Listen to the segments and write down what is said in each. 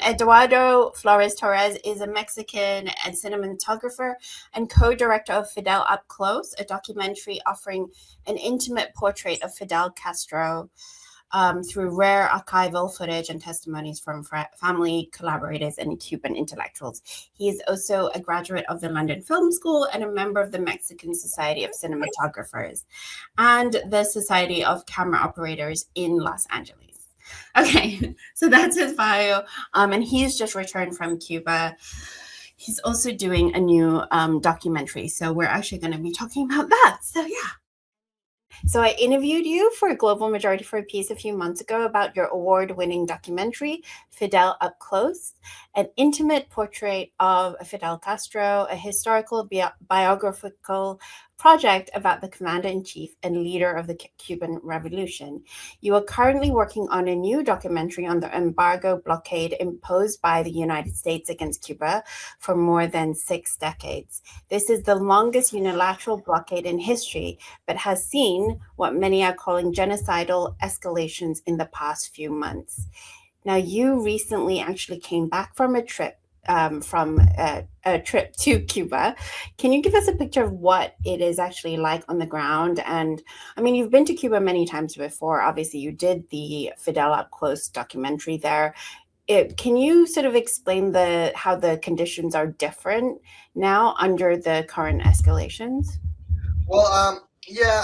Eduardo Flores Torres is a Mexican and cinematographer and co-director of Fidel Up Close, a documentary offering an intimate portrait of Fidel Castro through rare archival footage and testimonies from family, collaborators, and Cuban intellectuals. He is also a graduate of the London Film School and a member of the Mexican Society of Cinematographers and the Society of Camera Operators in Los Angeles. Okay, so that's his bio. And he's just returned from Cuba. He's also doing a new documentary. So we're actually going to be talking about that. So yeah. So I interviewed you for Global Majority for Peace a few months ago about your award-winning documentary, Fidel Up Close, an intimate portrait of Fidel Castro, a historical biographical project about the commander-in-chief and leader of the Cuban Revolution. You are currently working on a new documentary on the embargo blockade imposed by the United States against Cuba for more than 6 decades. This is the longest unilateral blockade in history, but has seen what many are calling genocidal escalations in the past few months. Now, you recently actually came back from a trip to Cuba. Can you give us a picture of what it is actually like on the ground? And I mean, you've been to Cuba many times before. Obviously, you did the Fidel Up Close documentary there. Can you sort of explain how the conditions are different now under the current escalations? Well, yeah,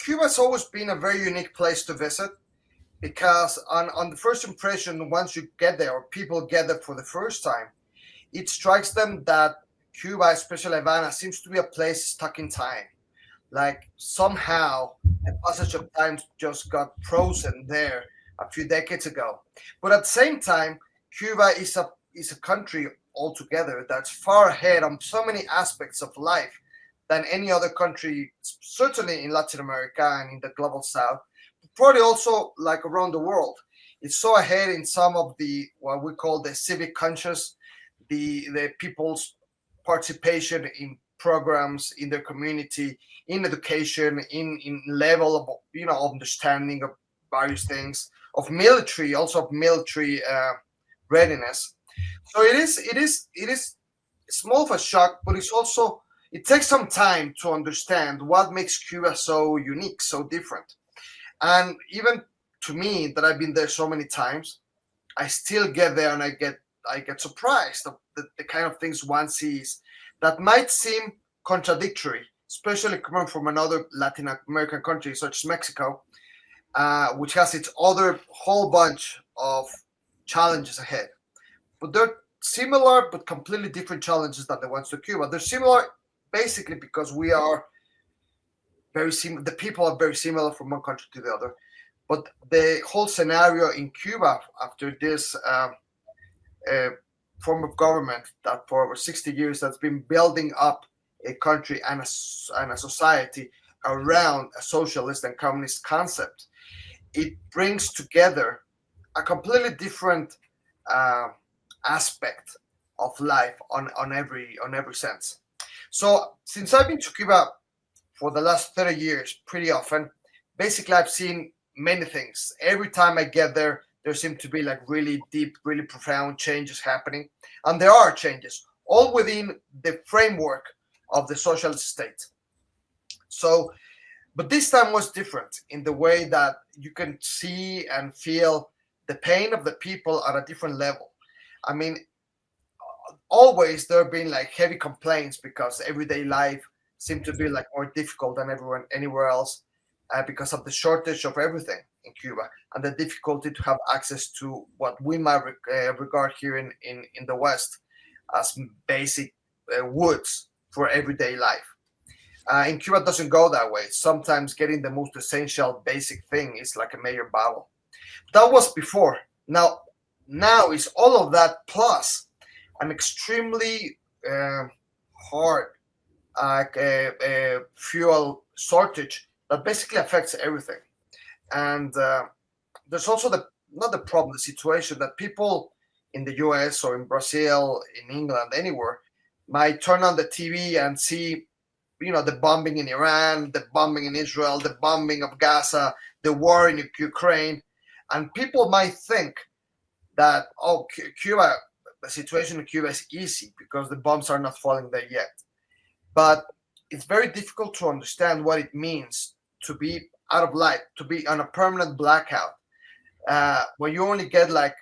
Cuba's always been a very unique place to visit because on the first impression, once you get there or people get there for the first time, it strikes them that Cuba, especially Havana, seems to be a place stuck in time. Like somehow the passage of time just got frozen there a few decades ago. But at the same time, Cuba is a country altogether that's far ahead on so many aspects of life than any other country, certainly in Latin America and in the global south, probably also like around the world. It's so ahead in some of the what we call the civic conscious, the people's participation in programs in their community, in education, in level of understanding of various things, of military, also of military readiness. So it is small of a shock, but it takes some time to understand what makes Cuba so unique, so different. And even to me, that I've been there so many times, I still get there and I get surprised of the kind of things one sees that might seem contradictory, especially coming from another Latin American country such as Mexico, which has its other whole bunch of challenges ahead. But they're similar but completely different challenges than the ones to Cuba. They're similar basically because we are very similar. The people are very similar from one country to the other, but the whole scenario in Cuba after this form of government that for over 60 years that's been building up a country and a society around a socialist and communist concept, it brings together a completely different aspect of life on every sense. So since I've been to Cuba for the last 30 years pretty often, basically I've seen many things. Every time I get there seem to be like really deep, really profound changes happening. And there are changes, all within the framework of the socialist state. So, but this time was different in the way that you can see and feel the pain of the people at a different level. I mean, always there have been like heavy complaints because everyday life seemed to be like more difficult than everyone anywhere else because of the shortage of everything in Cuba and the difficulty to have access to what we might regard here in the West as basic woods for everyday life. In Cuba, it doesn't go that way. Sometimes getting the most essential basic thing is like a major battle. That was before. Now is all of that plus an extremely hard fuel shortage that basically affects everything. And there's also not the problem, the situation that people in the US or in Brazil, in England, anywhere, might turn on the TV and see, the bombing in Iran, the bombing in Israel, the bombing of Gaza, the war in Ukraine. And people might think that, oh, Cuba, the situation in Cuba is easy because the bombs are not falling there yet. But it's very difficult to understand what it means to be out of light, to be on a permanent blackout, where you only get like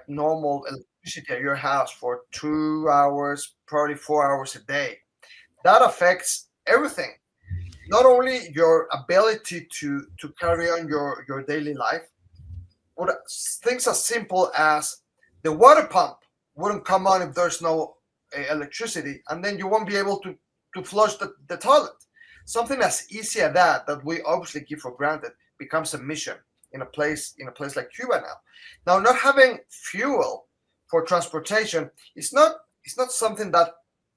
normal electricity at your house for 2 hours, probably 4 hours a day. That affects everything. Not only your ability to carry on your daily life, but things as simple as the water pump wouldn't come on if there's no electricity, and then you won't be able to flush the toilet. Something as easy as that we obviously give for granted becomes a mission in a place like Cuba now. Now, not having fuel for transportation is not something that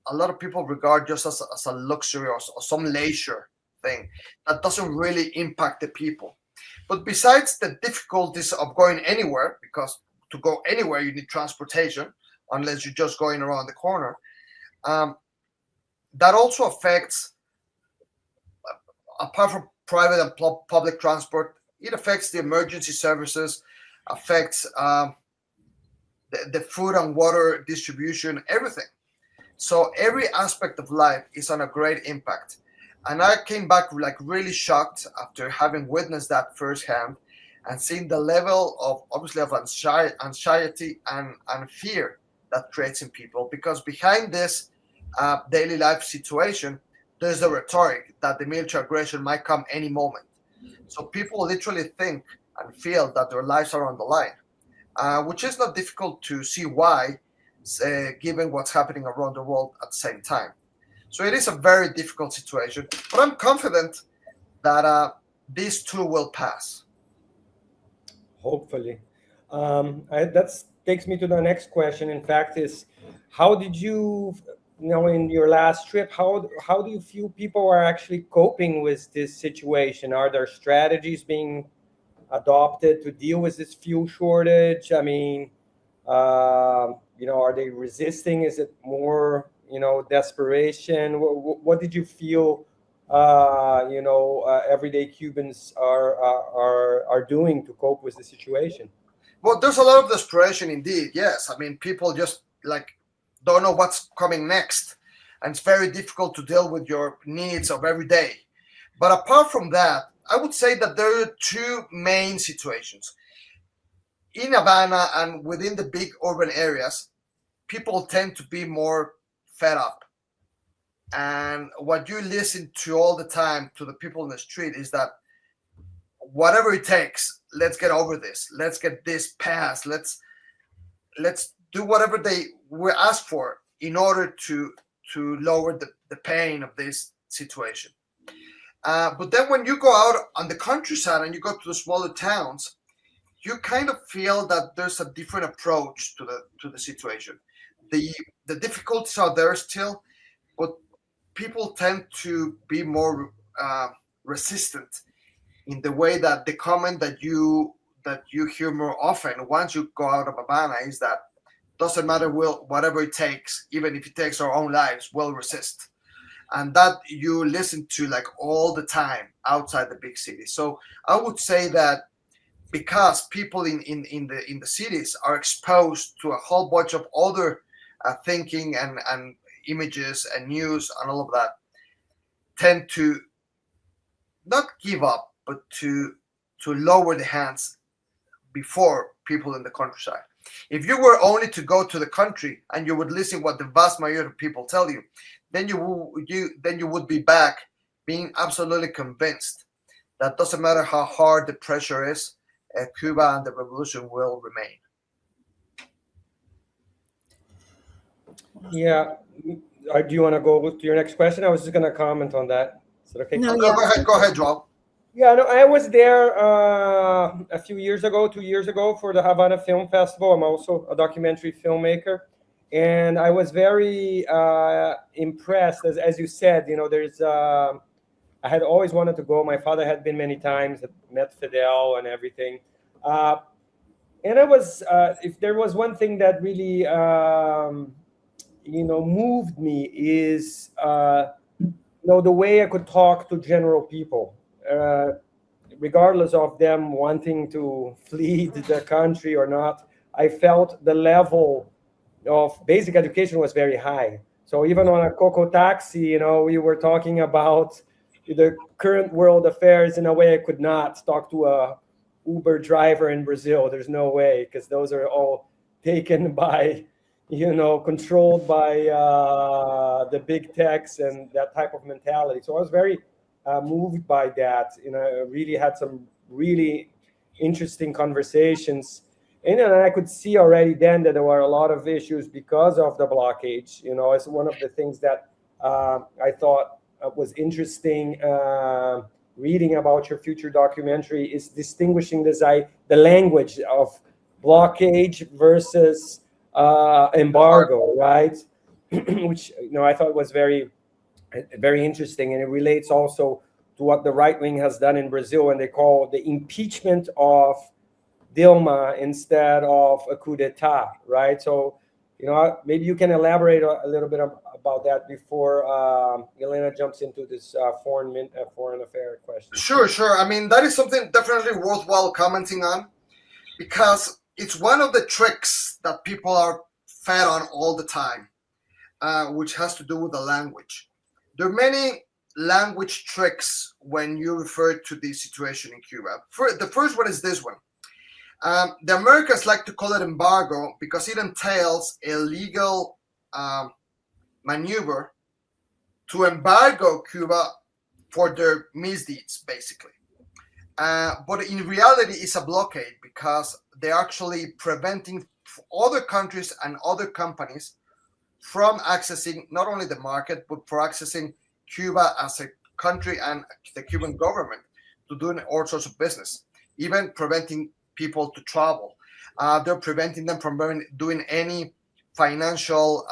a lot of people regard just as a luxury or some leisure thing that doesn't really impact the people. But besides the difficulties of going anywhere, because to go anywhere you need transportation, unless you're just going around the corner, um, that also affects, apart from private and public transport, it affects the emergency services, affects the food and water distribution, everything. So every aspect of life is on a great impact. And I came back like really shocked after having witnessed that firsthand and seeing the level of obviously of anxiety and fear that creates in people. Because behind this daily life situation, there's the rhetoric that the military aggression might come any moment. So people literally think and feel that their lives are on the line, which is not difficult to see why, given what's happening around the world at the same time. So it is a very difficult situation, but I'm confident that these two will pass. Hopefully. That takes me to the next question. In fact, is how did you, in your last trip, how do you feel people are actually coping with this situation? Are there strategies being adopted to deal with this fuel shortage? I mean, are they resisting? Is it more, desperation? What did you feel? Everyday Cubans are doing to cope with the situation? Well, there's a lot of desperation indeed. Yes, I mean, people just like don't know what's coming next, and it's very difficult to deal with your needs of every day. But apart from that, I would say that there are two main situations. In Havana and within the big urban areas, people tend to be more fed up. And what you listen to all the time to the people in the street is that whatever it takes, let's get over this. Let's get this passed. Let's do whatever they were asked for in order to lower the pain of this situation. But then when you go out on the countryside and you go to the smaller towns, you kind of feel that there's a different approach to the situation. The difficulties are there still, but people tend to be more resistant in the way that the comment that you hear more often once you go out of Havana is that doesn't matter, will whatever it takes, even if it takes our own lives, we'll resist. And that you listen to like all the time outside the big city. So I would say that because people in the cities are exposed to a whole bunch of other thinking and images and news and all of that, tend to not give up, but to lower the hands before people in the countryside. If you were only to go to the country and you would listen what the vast majority of people tell you, then you would be back being absolutely convinced that doesn't matter how hard the pressure is, Cuba and the revolution will remain. Yeah. Do you want to go to your next question? I was just going to comment on that. Is that okay? No, Go, yeah. go ahead, Joel. Yeah, no, I was there a few years ago, 2 years ago, for the Havana Film Festival. I'm also a documentary filmmaker, and I was very impressed. As you said, I had always wanted to go. My father had been many times, had met Fidel and everything. And I was, if there was one thing that really, moved me is, the way I could talk to general people, regardless of them wanting to flee the country or not. I felt the level of basic education was very high. So even on a Coco taxi, we were talking about the current world affairs in a way I could not talk to a Uber driver in Brazil. There's no way, because those are all taken by, controlled by the big techs and that type of mentality. So I was very moved by that. I really had some really interesting conversations. And then I could see already then that there were a lot of issues because of the blockage. It's one of the things that I thought was interesting reading about your future documentary is distinguishing the language of blockage versus embargo, right? Which I thought was very, very interesting, and it relates also to what the right wing has done in Brazil, and they call the impeachment of Dilma instead of a coup d'état, right? So, maybe you can elaborate a little bit about that before Elena jumps into this foreign affair question. Sure. I mean, that is something definitely worthwhile commenting on, because it's one of the tricks that people are fed on all the time, which has to do with the language. There are many language tricks when you refer to the situation in Cuba. The first one is this one. The Americans like to call it embargo because it entails a legal maneuver to embargo Cuba for their misdeeds, basically. But in reality, it's a blockade because they're actually preventing other countries and other companies from accessing not only the market, but for accessing Cuba as a country and the Cuban government to do all sorts of business, even preventing people to travel. They're preventing them from doing any financial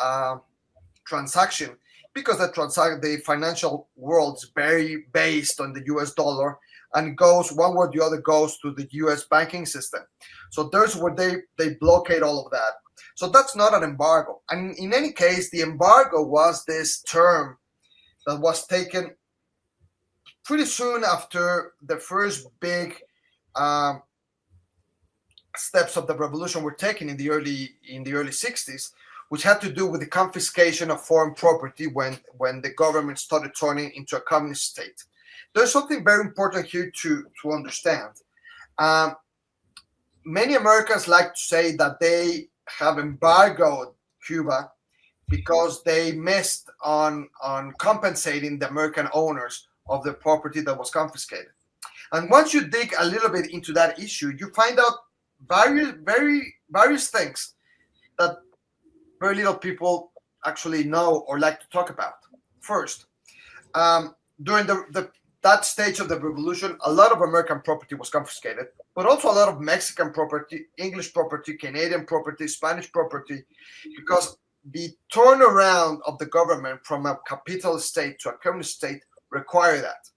transaction, because the financial world is very based on the US dollar, and goes one way or the other goes to the US banking system. So there's where they blockade all of that. So that's not an embargo. And in any case, the embargo was this term that was taken pretty soon after the first big steps of the revolution were taken in the early 60s, which had to do with the confiscation of foreign property when the government started turning into a communist state. There's something very important here to understand. Many Americans like to say that they have embargoed Cuba because they missed on compensating the American owners of the property that was confiscated. And once you dig a little bit into that issue, you find out various things that very little people actually know or like to talk about. First, during that stage of the revolution, a lot of American property was confiscated, but also a lot of Mexican property, English property, Canadian property, Spanish property, because the turnaround of the government from a capitalist state to a communist state required that.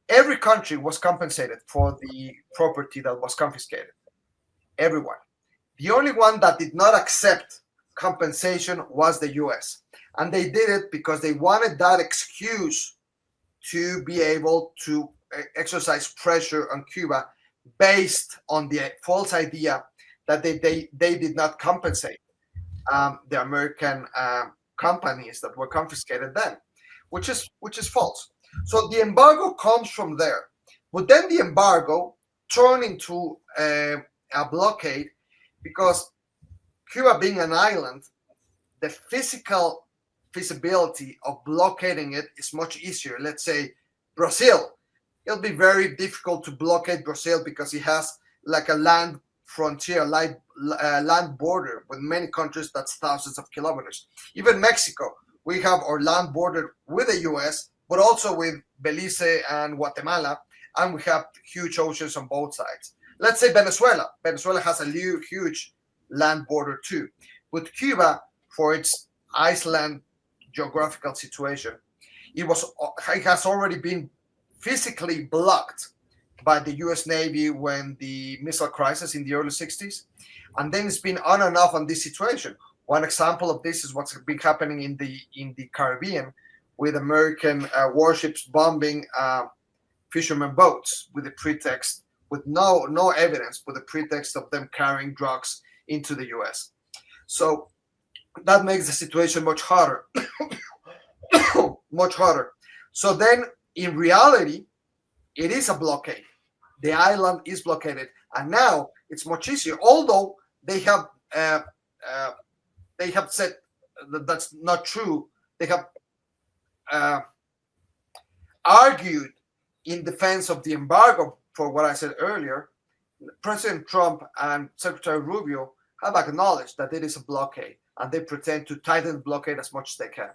Every country was compensated for the property that was confiscated. Everyone. The only one that did not accept compensation was the US. And they did it because they wanted that excuse to be able to exercise pressure on Cuba based on the false idea that they did not compensate the American companies that were confiscated then, which is false. So the embargo comes from there. But then the embargo turned into a blockade because Cuba being an island, the physical feasibility of blockading it is much easier. Let's say Brazil. It'll be very difficult to blockade Brazil because it has like a land frontier, land border with many countries that's thousands of kilometers. Even Mexico, we have our land border with the US, but also with Belize and Guatemala, and we have huge oceans on both sides. Let's say Venezuela. Venezuela has a huge land border too. With Cuba, for its island geographical situation, it has already been physically blocked by the US Navy when the missile crisis in the early 60s. And then it's been on and off on this situation. One example of this is what's been happening in the Caribbean, with American warships bombing fishermen boats with the pretext, with no evidence, with the pretext of them carrying drugs into the US. So that makes the situation much harder. Much harder. So then, in reality, it is a blockade. The island is blockaded, and now it's much easier. Although they have said that that's not true. They have argued in defense of the embargo for what I said earlier. President Trump and Secretary Rubio have acknowledged that it is a blockade, and they pretend to tighten the blockade as much as they can.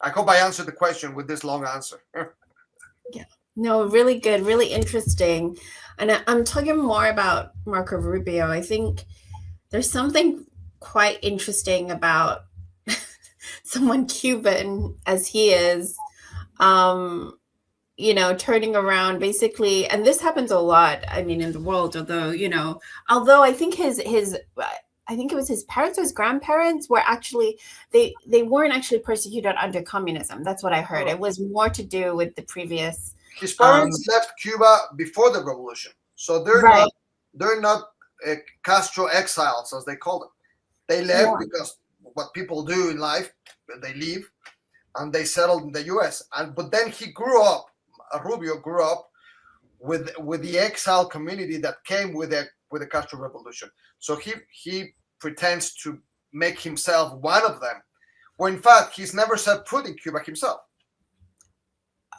I hope I answered the question with this long answer. Yeah. No, really good, really interesting. And I'm talking more about Marco Rubio. I think there's something quite interesting about someone Cuban as he is, turning around basically, and this happens a lot, I mean, in the world, although I think I think it was his parents or his grandparents were actually, they weren't actually persecuted under communism. That's what I heard. It was more to do with the previous. His parents left Cuba before the revolution, so they're not Castro exiles, as they call them. They left because what people do in life, they leave, and they settled in the U.S. But then he grew up. Rubio grew up with the exile community that came with the Castro revolution. So he pretends to make himself one of them, when in fact he's never set foot in Cuba himself.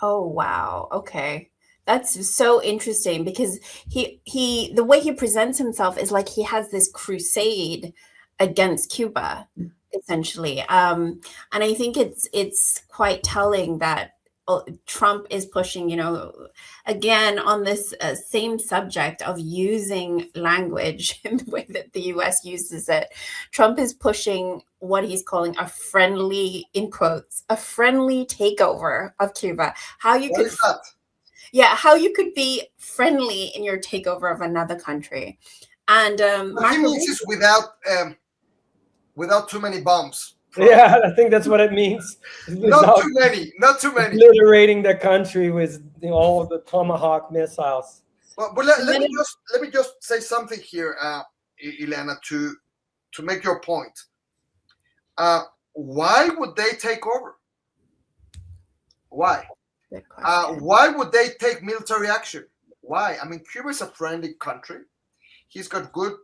Oh wow! Okay, that's so interesting because he the way he presents himself is like he has this crusade against Cuba, essentially. And I think it's quite telling that Trump is pushing, again, on this same subject of using language in the way that the US uses it. Trump is pushing what he's calling a friendly, in quotes, a friendly takeover of Cuba. How you could be friendly in your takeover of another country. And he means it's without too many bombs. Yeah, I think that's what it means. Not too many. Obliterating the country with all of the Tomahawk missiles. But let me just say something here, Ileana, to make your point. Why would they take over? Why? Why would they take military action? Why? I mean, Cuba is a friendly country. He's got good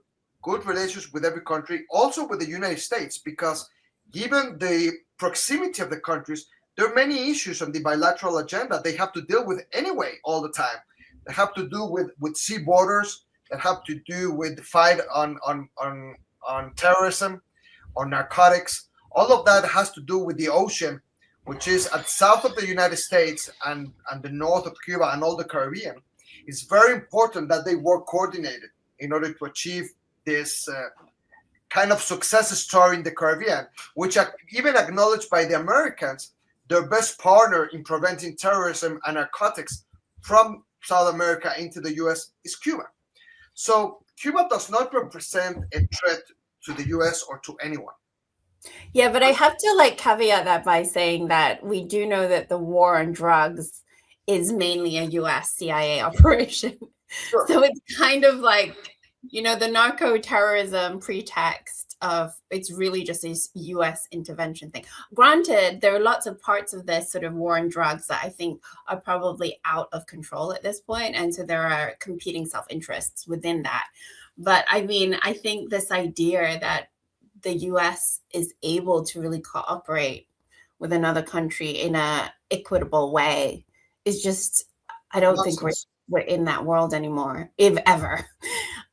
relations with every country, also with the United States, because given the proximity of the countries, there are many issues on the bilateral agenda they have to deal with anyway all the time. They have to do with sea borders, that have to do with the fight on terrorism, on narcotics. All of that has to do with the ocean, which is at south of the United States and the north of Cuba and all the Caribbean. It's very important that they work coordinated in order to achieve this kind of success story in the Caribbean, which are even acknowledged by the Americans. Their best partner in preventing terrorism and narcotics from South America into the US is Cuba. So Cuba does not represent a threat to the US or to anyone. Yeah, but I have to caveat that by saying that we do know that the war on drugs is mainly a US CIA operation. Sure. So it's kind of like, the narco-terrorism pretext of it's really just a US intervention thing. Granted, there are lots of parts of this sort of war on drugs that I think are probably out of control at this point. And so there are competing self-interests within that. But I mean, I think this idea that the US is able to really cooperate with another country in a equitable way is just, I don't think we're in that world anymore, if ever.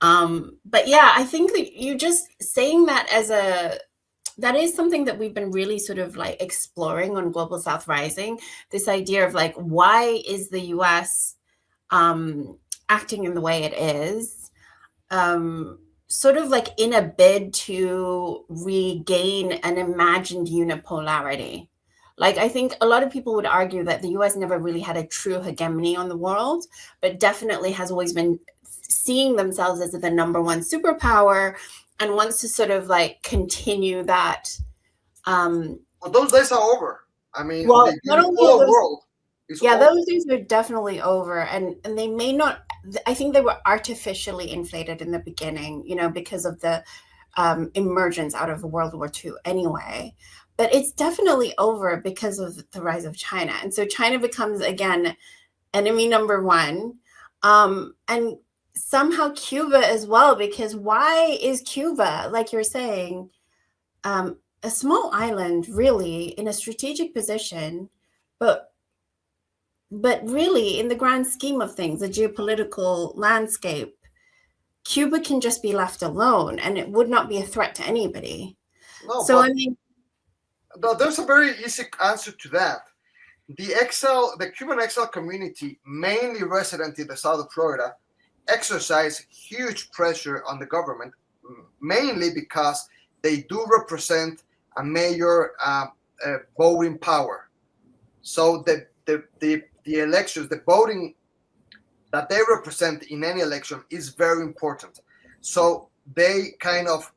But yeah, I think that you just saying that that is something that we've been really sort of exploring on Global South Rising, this idea of why is the US acting in the way it is, sort of in a bid to regain an imagined unipolarity. I think a lot of people would argue that the US never really had a true hegemony on the world, but definitely has always been seeing themselves as the number one superpower and wants to sort of continue that. Well, those days are over. I mean, well, not only those, world is over. Those days are definitely over, and they may not. I think they were artificially inflated in the beginning, because of the emergence out of World War II anyway. But it's definitely over because of the rise of China. And so China becomes, again, enemy number one. And somehow Cuba as well, because why is Cuba, like you're saying, a small island, really, in a strategic position, but really, in the grand scheme of things, the geopolitical landscape, Cuba can just be left alone and it would not be a threat to anybody. No, So, but I mean, there's a very easy answer to that. The Cuban exile community, mainly resident in the south of Florida, exercise huge pressure on the government, mainly because they do represent a major voting power. So the elections, the voting that they represent in any election is very important. So they kind of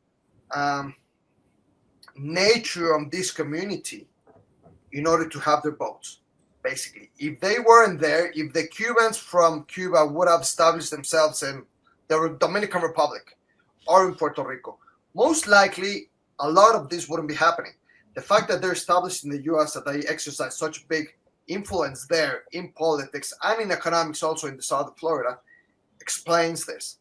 nature on this community in order to have their votes. Basically, if they weren't there, if the Cubans from Cuba would have established themselves in the Dominican Republic or in Puerto Rico, most likely a lot of this wouldn't be happening. The fact that they're established in the US, that they exercise such big influence there in politics and in economics also in the south of Florida, explains this,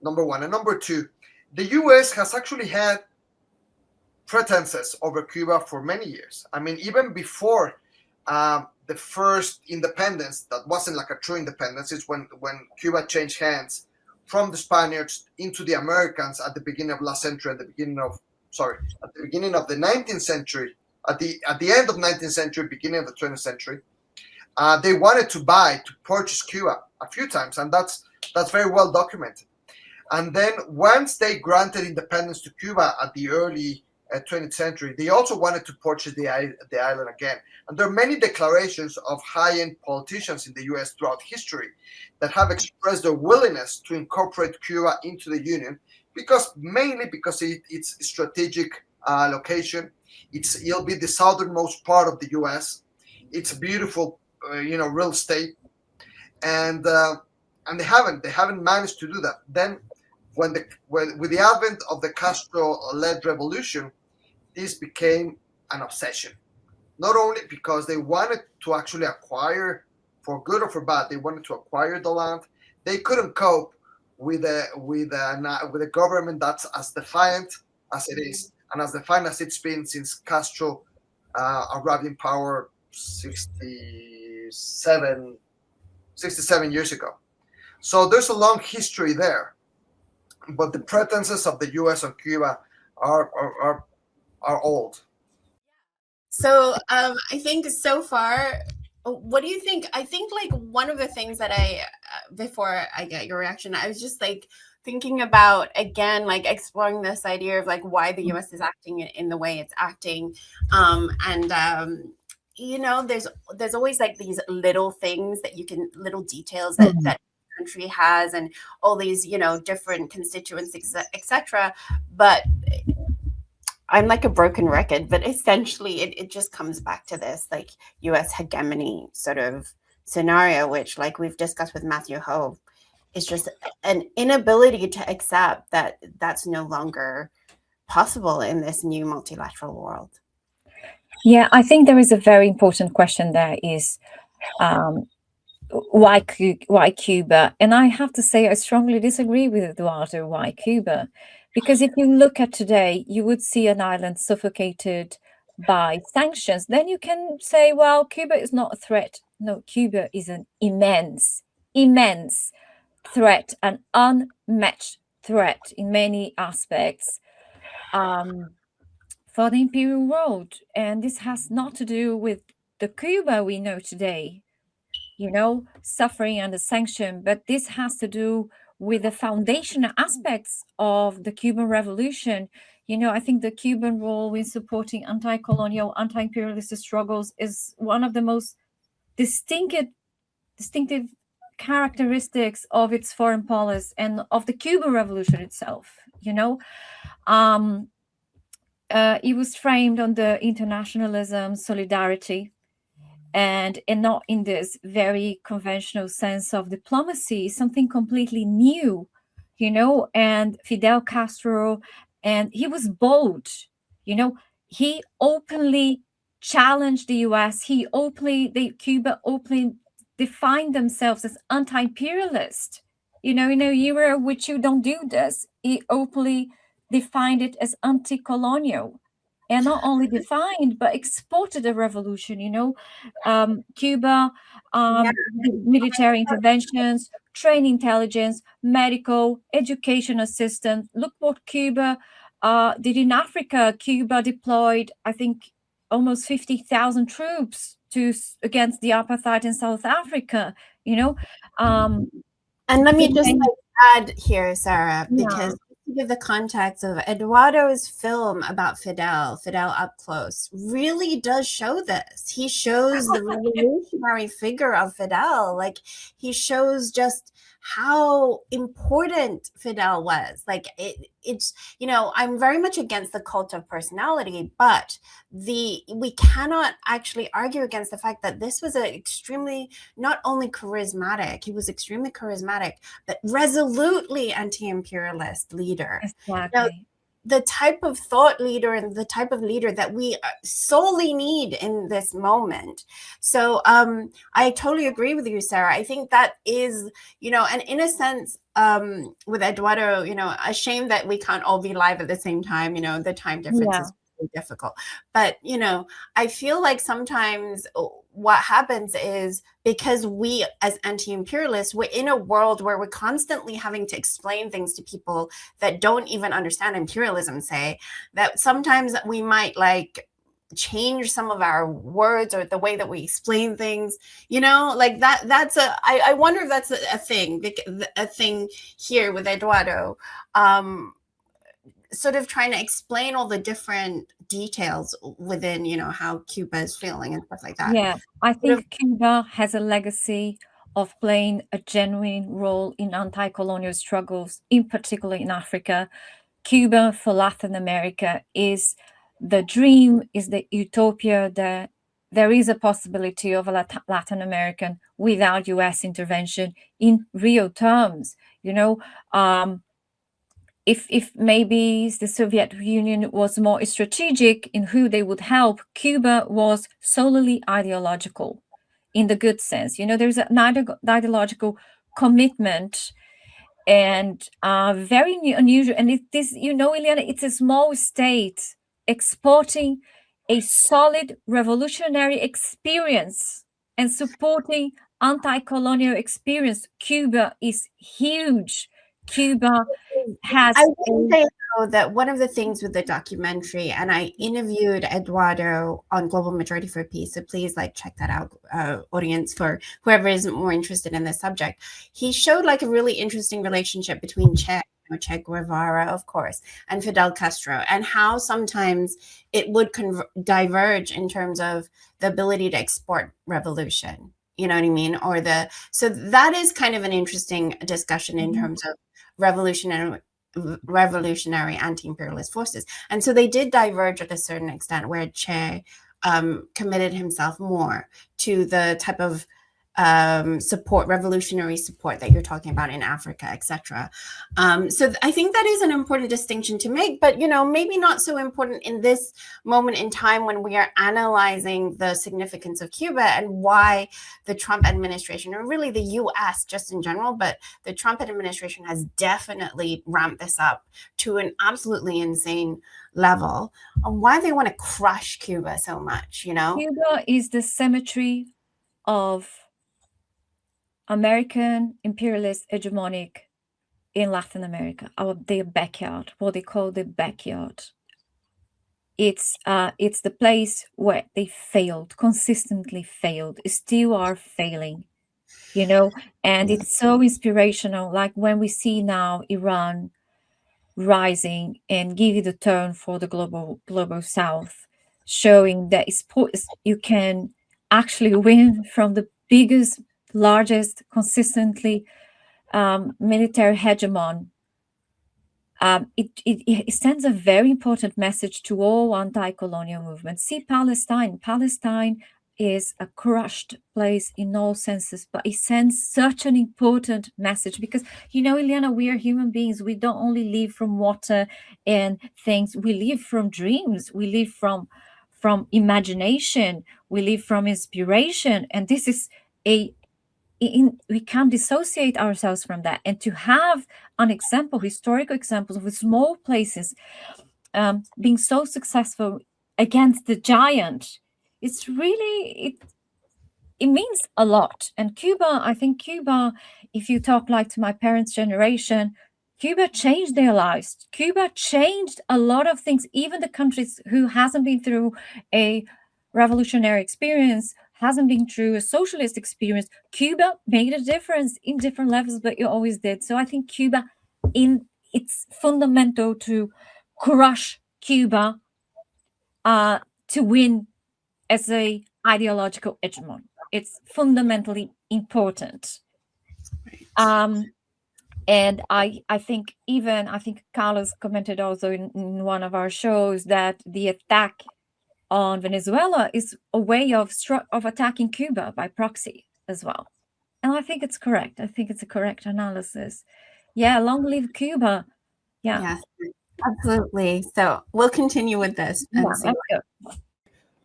number one. And number two, the US has actually had pretenses over Cuba for many years. I mean, even before the first independence, that wasn't like a true independence, is when Cuba changed hands from the Spaniards into the Americans at the beginning of last century, at the beginning of the 19th century, at the end of 19th century, beginning of the 20th century. They wanted to purchase Cuba a few times, and that's very well documented. And then once they granted independence to Cuba at the early 20th century, they also wanted to purchase the island again. And there are many declarations of high-end politicians in the U.S. throughout history that have expressed their willingness to incorporate Cuba into the Union, mainly because it's strategic location. It'll be the southernmost part of the U.S. It's a beautiful, real estate, and they haven't managed to do that. Then, with the advent of the Castro-led revolution, this became an obsession. Not only because they wanted to actually acquire, for good or for bad, they wanted to acquire the land. They couldn't cope with a government that's as defiant as it is, and as defiant as it's been since Castro arrived in power 67 years ago. So there's a long history there, but the pretenses of the U.S. on Cuba are old. so I think so far, what do you think? I think like one of the things that before I get your reaction, I was just like thinking about, again, like exploring this idea of like why the US is acting in the way it's acting. There's always like these little things little details that country has, and all these, different constituents, etc. But I'm like a broken record, but essentially it just comes back to this like US hegemony sort of scenario, which, like we've discussed with Matthew Hove, is just an inability to accept that that's no longer possible in this new multilateral world. Yeah, I think there is a very important question there is why Cuba? And I have to say I strongly disagree with Eduardo. Why Cuba? Because if you look at today, you would see an island suffocated by sanctions. Then you can say, well, Cuba is not a threat. No, Cuba is an immense threat, an unmatched threat in many aspects for the imperial world. And this has not to do with the Cuba we know today, suffering under sanction, but this has to do with the foundational aspects of the Cuban Revolution. I think the Cuban role in supporting anti-colonial, anti-imperialist struggles is one of the most distinctive characteristics of its foreign policy and of the Cuban Revolution itself. It was framed on the internationalism, solidarity, and not in this very conventional sense of diplomacy, something completely new, and Fidel Castro and he was bold. He openly challenged the US. Cuba openly defined themselves as anti-imperialist. In a era which you don't do this, he openly defined it as anti-colonial, and not only defined but exported a revolution. Cuba, Yeah. military interventions, train intelligence, medical, education assistance. Look what Cuba did in Africa. Cuba deployed, I think, almost 50,000 troops against the apartheid in South Africa. And let me just Then- add here, Sarah, because to give the context of Eduardo's film about Fidel Up Close, really does show this. He shows the revolutionary figure of Fidel. Like, he shows just how important Fidel was. Like, it's, I'm very much against the cult of personality, but we cannot actually argue against the fact that this was an extremely, not only charismatic, he was extremely charismatic, but resolutely anti-imperialist leader. Exactly. The type of thought leader and the type of leader that we solely need in this moment. So I totally agree with you, Sarah. I think that is, and in a sense, with Eduardo, a shame that we can't all be live at the same time. The time difference is really difficult. But, I feel like sometimes what happens is, because we as anti-imperialists, we're in a world where we're constantly having to explain things to people that don't even understand imperialism, say, that sometimes we might change some of our words or the way that we explain things, like that's I wonder if that's a thing here with Eduardo, sort of trying to explain all the different details within, how Cuba is feeling and stuff like that. Yeah, I think Cuba has a legacy of playing a genuine role in anti-colonial struggles, in particular in Africa. Cuba for Latin America is the dream, is the utopia that there is a possibility of a Latin American without US intervention in real terms. If maybe the Soviet Union was more strategic in who they would help, Cuba was solely ideological, in the good sense. There's an ideological commitment, and very unusual. And Ileana, it's a small state exporting a solid revolutionary experience and supporting anti-colonial experience. Cuba is huge. Cuba has. I will say though that one of the things with the documentary, and I interviewed Eduardo on Global Majority for Peace, so please check that out, audience, for whoever is more interested in this subject. He showed a really interesting relationship between Che Guevara, of course, and Fidel Castro, and how sometimes it would diverge in terms of the ability to export revolution. You know what I mean? So that is kind of an interesting discussion in terms of revolutionary anti-imperialist forces. And so they did diverge at a certain extent, where Che committed himself more to the type of revolutionary support that you're talking about in Africa, etc. So I think that is an important distinction to make, but maybe not so important in this moment in time when we are analyzing the significance of Cuba and why the Trump administration, or really the US just in general, but the Trump administration has definitely ramped this up to an absolutely insane level, on why they want to crush Cuba so much. Cuba is the cemetery of American imperialist hegemonic in Latin America, their backyard, what they call the backyard. It's the place where they consistently failed, still are failing, and it's so inspirational. Like when we see now Iran rising and giving the turn for the global South, showing that you can actually win from the biggest, largest, consistently military hegemon. It sends a very important message to all anti-colonial movements. See Palestine. Palestine is a crushed place in all senses, but it sends such an important message because, Ileana, we are human beings. We don't only live from water and things. We live from dreams. We live from imagination. We live from inspiration, and this is we can't dissociate ourselves from that. And to have an example, historical examples of small places being so successful against the giant, it's really it means a lot. And Cuba, I think Cuba, if you talk like to my parents' generation, Cuba changed their lives. Cuba changed a lot of things. Even the countries who hasn't been through a revolutionary experience, hasn't been through a socialist experience, Cuba made a difference in different levels, but it always did. So I think Cuba, it's fundamental to crush Cuba to win as a ideological hegemon. It's fundamentally important. And I think Carlos commented also in one of our shows that the attack on Venezuela is a way of attacking Cuba by proxy as well. And I think it's correct. I think it's a correct analysis. Yeah, long live Cuba. Yeah. Yes, absolutely. So we'll continue with this. And see.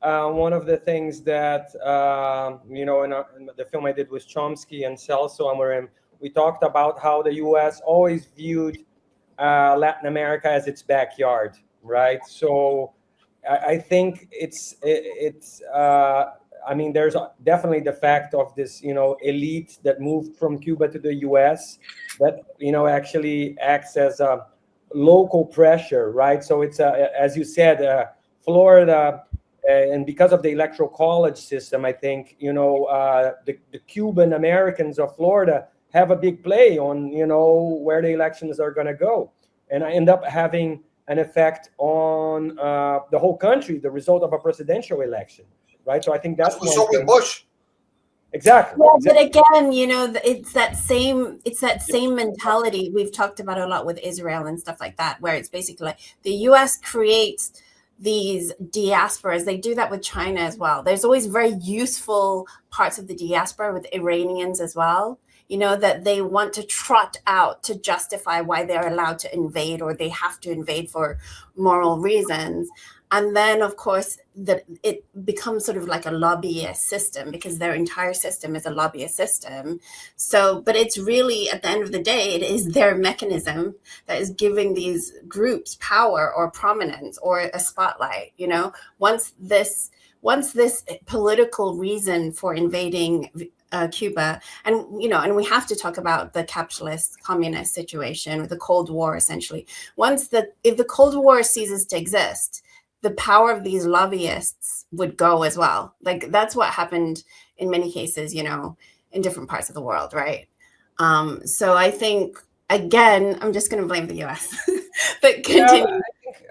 One of the things that, in the film I did with Chomsky and Celso Amorim, we talked about how the U.S. always viewed Latin America as its backyard, right? So I think there's definitely the fact of this, elite that moved from Cuba to the U.S. that, actually acts as a local pressure, right? So it's, as you said, Florida, and because of the electoral college system, I think, the Cuban Americans of Florida have a big play on, where the elections are going to go. And I end up having an effect on the whole country, the result of a presidential election, right? So I think that's what with Bush. Exactly. Yeah, but again, it's that same mentality we've talked about a lot with Israel and stuff like that, where it's basically like the U.S. creates these diasporas. They do that with China as well. There's always very useful parts of the diaspora with Iranians as well, that they want to trot out to justify why they're allowed to invade or they have to invade for moral reasons. And then, of course, that it becomes sort of like a lobbyist system because their entire system is a lobbyist system. So, but it's really, at the end of the day, it is their mechanism that is giving these groups power or prominence or a spotlight. Once this political reason for invading Cuba, and we have to talk about the capitalist communist situation with the Cold War, essentially. If the Cold War ceases to exist, the power of these lobbyists would go as well. Like that's what happened in many cases, in different parts of the world, right? So I think, again, I'm just going to blame the U.S. But continue. Yeah,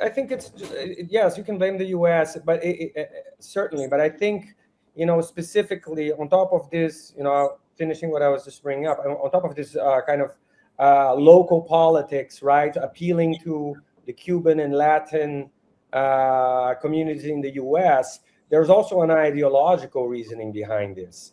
I think it's yes, you can blame the U.S., but certainly. But I think specifically on top of this, finishing what I was just bringing up, on top of this kind of local politics, right, appealing to the Cuban and Latin communities in the U.S., there's also an ideological reasoning behind this.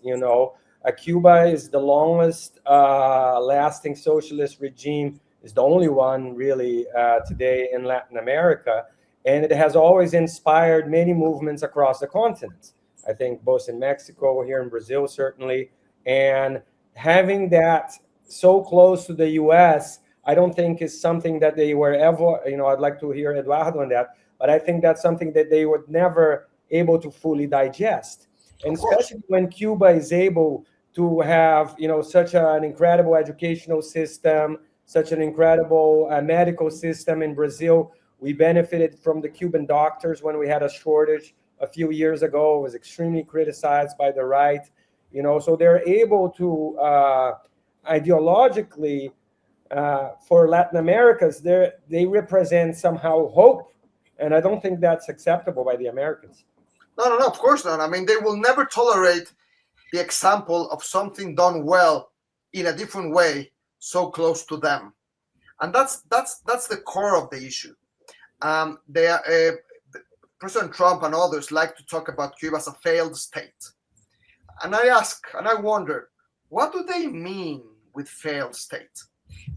Cuba is the longest lasting socialist regime, is the only one really today in Latin America, and it has always inspired many movements across the continent. I think both in Mexico, here in Brazil, certainly, and having that so close to the U.S., I don't think is something that they were ever, I'd like to hear Eduardo on that, but I think that's something that they were never able to fully digest. And especially when Cuba is able to have, such an incredible educational system, such an incredible medical system in Brazil. We benefited from the Cuban doctors when we had a shortage a few years ago. It was extremely criticized by the right, so they're able to ideologically, for Latin Americans, they represent somehow hope. And I don't think that's acceptable by the Americans. No, of course not. I mean, they will never tolerate the example of something done well in a different way so close to them. And that's the core of the issue. President Trump and others like to talk about Cuba as a failed state. and I wonder, what do they mean with failed state?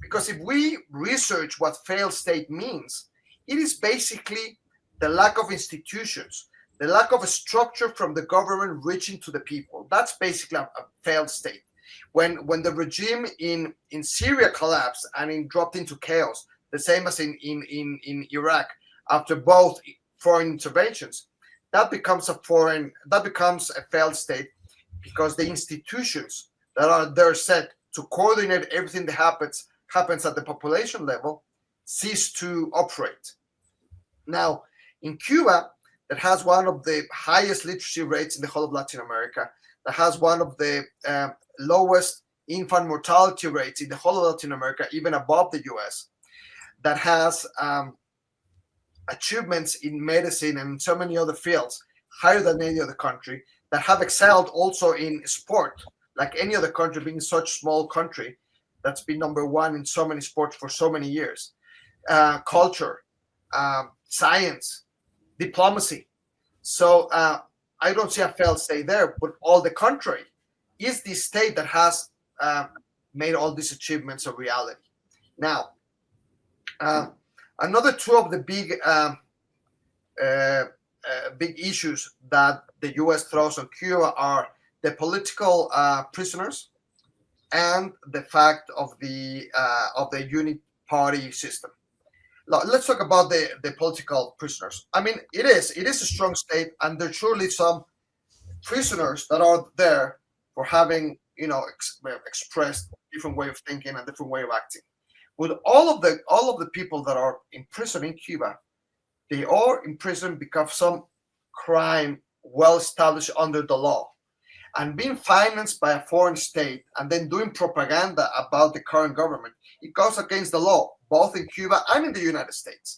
Because if we research what failed state means, it is basically the lack of institutions, the lack of a structure from the government reaching to the people. That's basically a failed state. When the regime in Syria collapsed and it dropped into chaos, the same as in Iraq, after both foreign interventions, that becomes a failed state, because the institutions that are there set to coordinate everything that happens at the population level cease to operate. Now, in Cuba, that has one of the highest literacy rates in the whole of Latin America, that has one of the lowest infant mortality rates in the whole of Latin America, even above the US, that has achievements in medicine and so many other fields higher than any other country, that have excelled also in sport, like any other country, being such a small country that's been number one in so many sports for so many years, culture, science, diplomacy. So I don't see a failed state there, but all the contrary is the state that has made all these achievements a reality. Now, another two of the big issues that the U.S. throws on Cuba are the political prisoners and the fact of the uniparty system. Now, let's talk about the political prisoners. I mean, it is a strong state, and there's surely some prisoners that are there for having expressed a different way of thinking and different way of acting. With all of the people that are in prison in Cuba, they are in prison because of some crime well established under the law, and being financed by a foreign state and then doing propaganda about the current government. It goes against the law, both in Cuba and in the United States.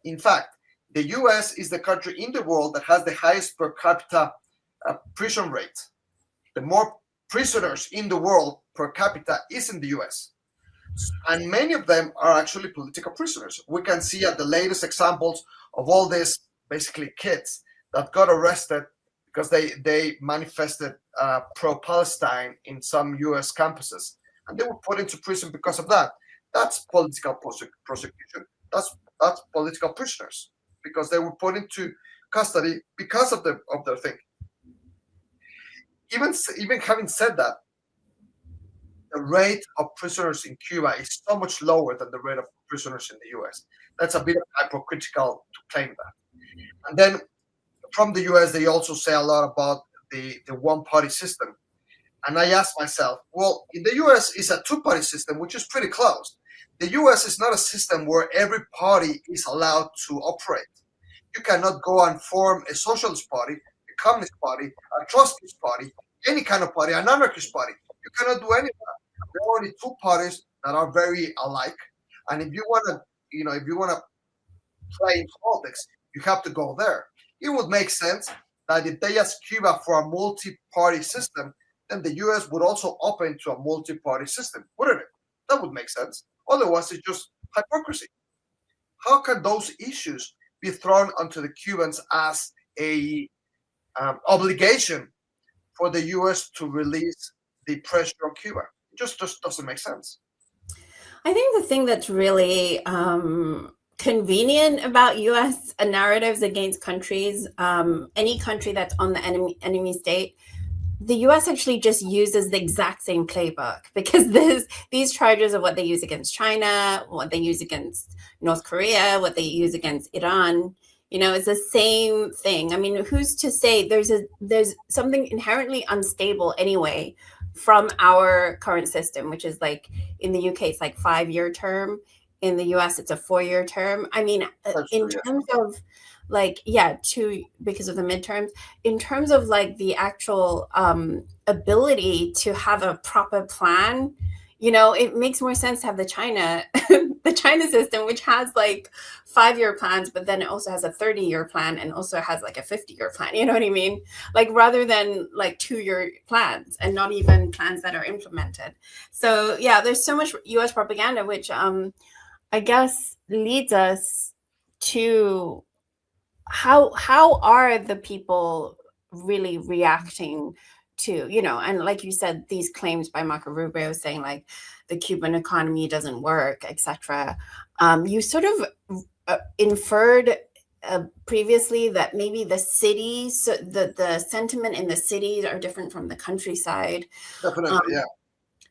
In fact, the US is the country in the world that has the highest per capita prison rate. The more prisoners in the world per capita is in the US. And many of them are actually political prisoners. We can see at the latest examples of all these basically kids that got arrested because they manifested pro-Palestine in some US campuses, and they were put into prison because of that. That's political prosecution. That's political prisoners, because they were put into custody because of their thing. Even having said that, the rate of prisoners in Cuba is so much lower than the rate of prisoners in the US. That's a bit hypocritical to claim that. And then from the US, they also say a lot about the one-party system. And I asked myself, well, in the US, it's a two-party system, which is pretty close. The US is not a system where every party is allowed to operate. You cannot go and form a socialist party, a communist party, a Trotskyist party, any kind of party, an anarchist party. You cannot do any of that. There are only two parties that are very alike. And if you want to play in politics, you have to go there. It would make sense that if they ask Cuba for a multi-party system, then the US would also open to a multi-party system, wouldn't it? That would make sense. Otherwise, it's just hypocrisy. How can those issues be thrown onto the Cubans as a obligation for the US to release the pressure on Cuba? It just doesn't make sense. I think the thing that's really convenient about U.S. narratives against countries, any country that's on the enemy state, the U.S. actually just uses the exact same playbook, because these charges of what they use against China, what they use against North Korea, what they use against Iran, it's the same thing. I mean, who's to say there's something inherently unstable anyway from our current system, which is like in the UK, it's like 5-year term. In the US, it's a 4-year term. I mean, in terms of two, because of the midterms, in terms of like the actual ability to have a proper plan, it makes more sense to have the China system, which has like 5-year plans, but then it also has a 30-year plan and also has like a 50-year plan. You know what I mean? Like, rather than like 2-year plans and not even plans that are implemented. So yeah, there's so much US propaganda, which I guess leads us to how are the people really reacting to, and like you said, these claims by Marco Rubio saying like the Cuban economy doesn't work, etc. You sort of inferred previously that maybe the cities, so the sentiment in the cities are different from the countryside. Definitely, yeah.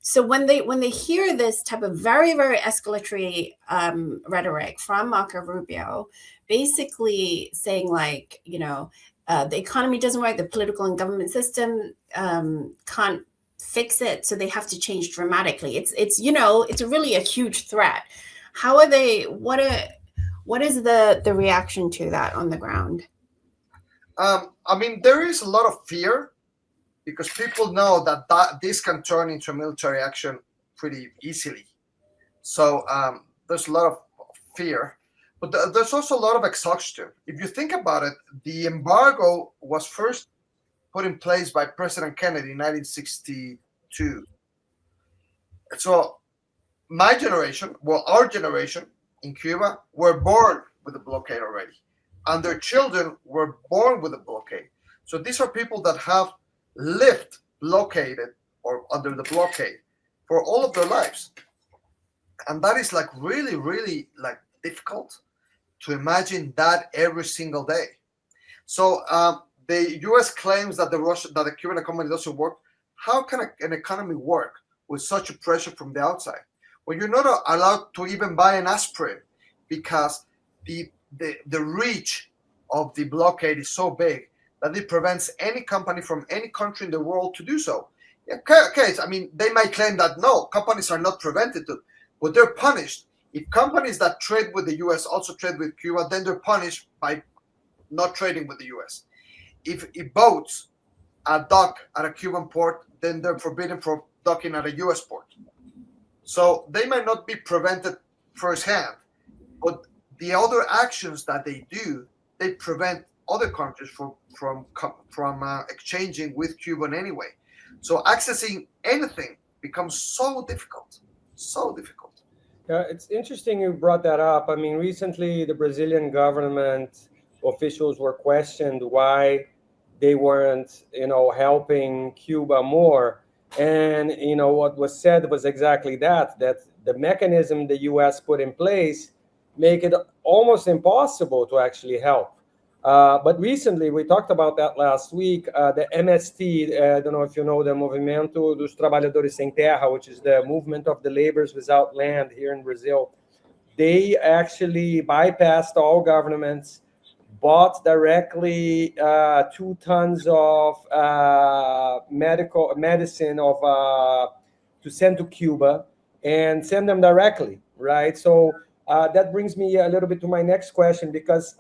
So when they hear this type of very, very escalatory rhetoric from Marco Rubio, basically saying like, the economy doesn't work, the political and government system can't fix it, so they have to change dramatically. It's really a huge threat. How are they? What is the reaction to that on the ground? I mean, there is a lot of fear because people know that this can turn into a military action pretty easily. So there's a lot of fear, but there's also a lot of exhaustion. If you think about it, the embargo was first put in place by President Kennedy in 1962. So my generation, well, our generation in Cuba, were born with the blockade already, and their children were born with the blockade. So these are people that have lived blockaded or under the blockade for all of their lives, and that is like really, really like difficult to imagine that every single day. So the U.S. claims that the Cuban economy doesn't work. How can an economy work with such a pressure from the outside when you're not allowed to even buy an aspirin because the reach of the blockade is so big that it prevents any company from any country in the world to do so? Okay, I mean, they might claim that no, companies are not prevented to, but they're punished. If companies that trade with the U.S. also trade with Cuba, then they're punished by not trading with the U.S. If boats dock at a Cuban port, then they're forbidden from docking at a U.S. port. So they might not be prevented firsthand, but the other actions that they do, they prevent other countries from exchanging with Cuba anyway. So accessing anything becomes so difficult, so difficult. Yeah, it's interesting you brought that up. I mean, recently the Brazilian government officials were questioned why they weren't, helping Cuba more. And, what was said was exactly that the mechanism the US put in place make it almost impossible to actually help. But recently, we talked about that last week, the MST, I don't know if you know the Movimento dos Trabalhadores Sem Terra, which is the movement of the laborers without land here in Brazil. They actually bypassed all governments, bought directly 2 tons of medicine to send to Cuba and send them directly, right? So that brings me a little bit to my next question because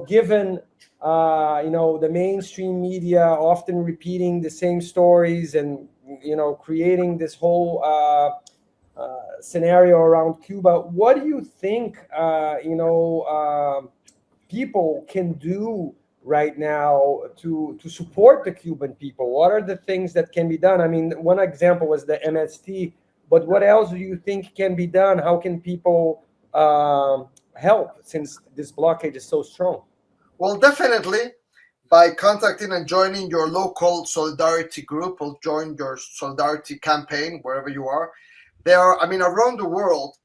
given the mainstream media often repeating the same stories and creating this whole scenario around Cuba, what do you think people can do right now to support the Cuban people? What are the things that can be done? I mean, one example was the MST, but what else do you think can be done? How can people help since this blockade is so strong? Well, definitely by contacting and joining your local solidarity group or join your solidarity campaign wherever you are. Around the world,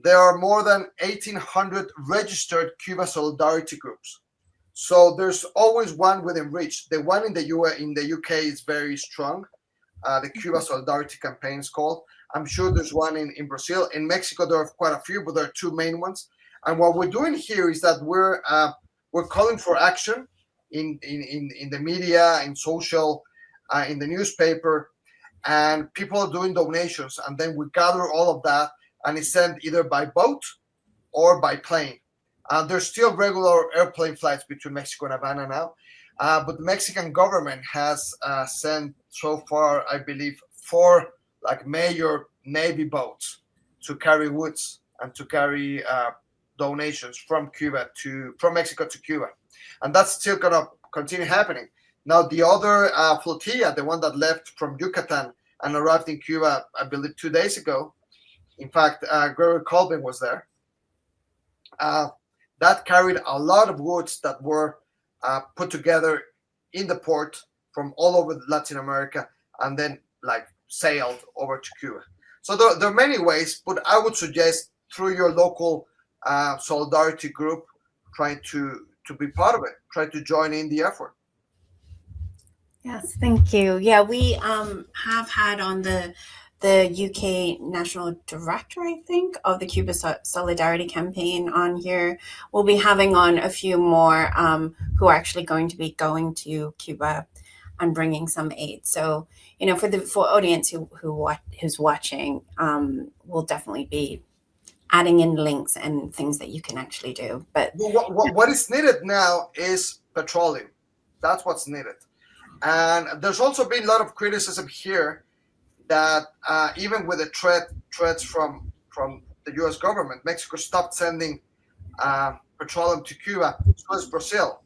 there are more than 1,800 registered Cuba solidarity groups. So there's always one within reach. The one in the UK is very strong. The Cuba Solidarity Campaign is called. I'm sure there's one in Brazil. In Mexico, there are quite a few, but there are 2 main ones. And what we're doing here is that we're calling for action in the media, in social, in the newspaper, and people are doing donations. And then we gather all of that and it's sent either by boat or by plane. There's still regular airplane flights between Mexico and Havana now. But the Mexican government has sent so far, I believe, 4 major Navy boats to carry goods and to carry donations from Mexico to Cuba, and that's still gonna continue happening. Now the other flotilla, the one that left from Yucatan and arrived in Cuba, I believe 2 days ago. In fact, Gregory Colvin was there. That carried a lot of goods that were put together in the port from all over Latin America and then like sailed over to Cuba. So there are many ways, but I would suggest through your local solidarity group, trying to be part of it, try to join in the effort. Yes, thank you. Yeah, we have had on the UK National Director, I think, of the Cuba Solidarity Campaign on here. We'll be having on a few more who are actually going to be going to Cuba and bringing some aid. So, you know, for audience who's watching, we'll definitely be adding in links and things that you can actually do. But what is needed now is petroleum. That's what's needed. And there's also been a lot of criticism here that even with the threats from the U.S. government, Mexico stopped sending petroleum to Cuba, so is Brazil.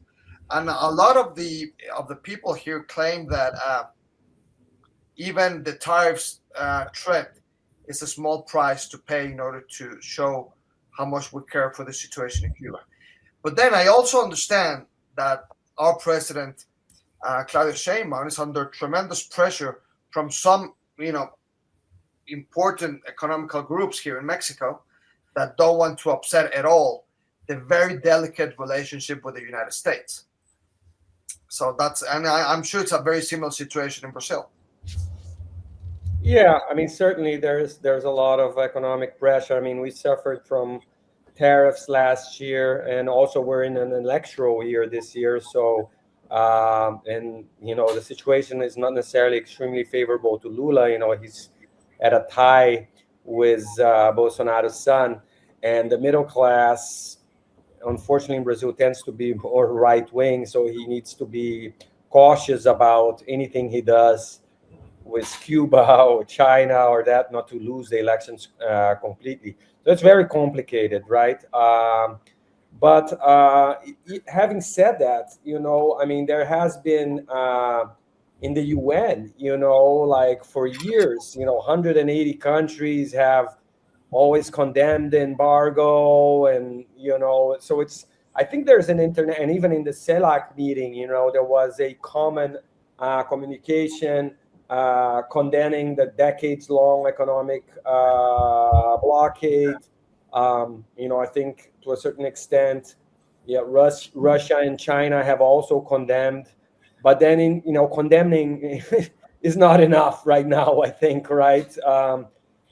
And a lot of the people here claim that even the tariffs threat is a small price to pay in order to show how much we care for the situation in Cuba. But then I also understand that our president, Claudia Sheinbaum, is under tremendous pressure from some, important economical groups here in Mexico that don't want to upset at all the very delicate relationship with the United States. So I'm sure it's a very similar situation in Brazil. Yeah, I mean, certainly there's a lot of economic pressure. I mean, we suffered from tariffs last year, and also we're in an electoral year this year. So, and the situation is not necessarily extremely favorable to Lula. He's at a tie with Bolsonaro's son, and the middle class, unfortunately, in Brazil tends to be more right wing. So he needs to be cautious about anything he does with Cuba or China or that, not to lose the elections completely. So it's very complicated, right? But having said that, I mean, there has been in the UN, like for years, 180 countries have always condemned the embargo, and so I think there's an internet, and even in the CELAC meeting, there was a common communication condemning the decades-long economic blockade. I think to a certain extent, Russia and China have also condemned, but then condemning is not enough right now, I think, right?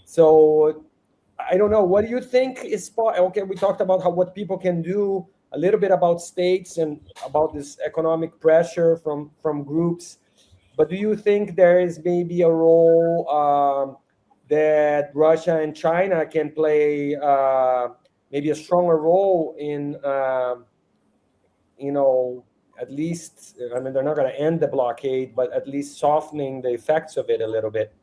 So I don't know. What do you think is okay? We talked about what people can do, a little bit about states and about this economic pressure from groups. But do you think there is maybe a role that Russia and China can play, maybe a stronger role in, at least, I mean, they're not going to end the blockade, but at least softening the effects of it a little bit?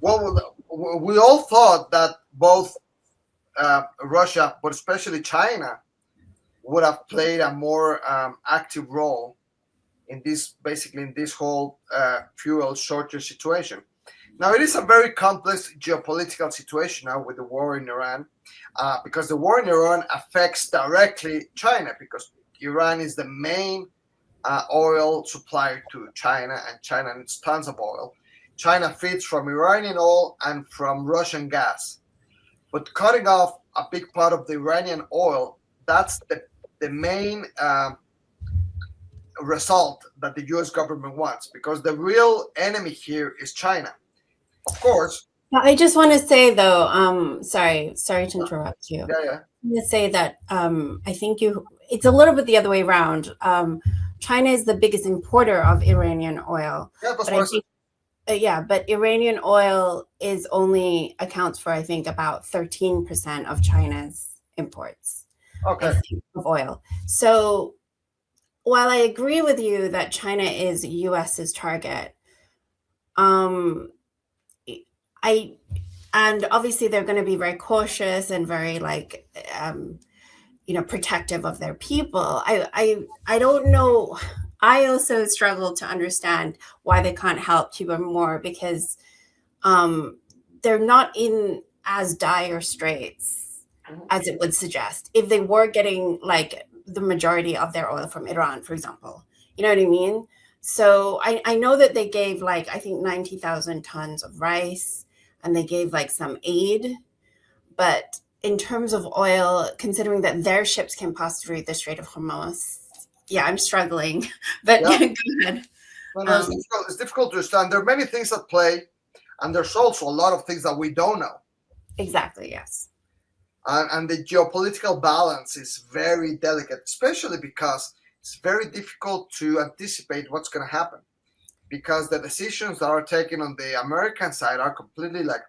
Well, we all thought that both Russia, but especially China, would have played a more active role in this whole fuel shortage situation. Now, it is a very complex geopolitical situation now with the war in Iran, because the war in Iran affects directly China, because Iran is the main oil supplier to China, and China needs tons of oil. China feeds from Iranian oil and from Russian gas. But cutting off a big part of the Iranian oil, that's the main result that the U.S. government wants, because the real enemy here is China. Of course. I just want to say, though, sorry to interrupt you. Yeah. I want to say that I think it's a little bit the other way around. China is the biggest importer of Iranian oil. Yeah, that's what I said. But Iranian oil only accounts for, I think, about 13% of China's imports of oil. So while I agree with you that China is U.S.'s target, and obviously they're going to be very cautious and very protective of their people. I don't know. I also struggle to understand why they can't help Cuba more, because they're not in as dire straits as it would suggest if they were getting like the majority of their oil from Iran, for example. You know what I mean? So I know that they gave like, I think 90,000 tons of rice, and they gave like some aid. But in terms of oil, considering that their ships can pass through the Strait of Hormuz, yeah, I'm struggling. But Yeah, go ahead. no, it's Um, difficult. It's difficult to understand. There are many things at play, and there's also a lot of things that we don't know. exactly, yes. And the geopolitical balance is very delicate, especially because it's very difficult to anticipate what's going to happen. Because the decisions that are taken on the American side are completely like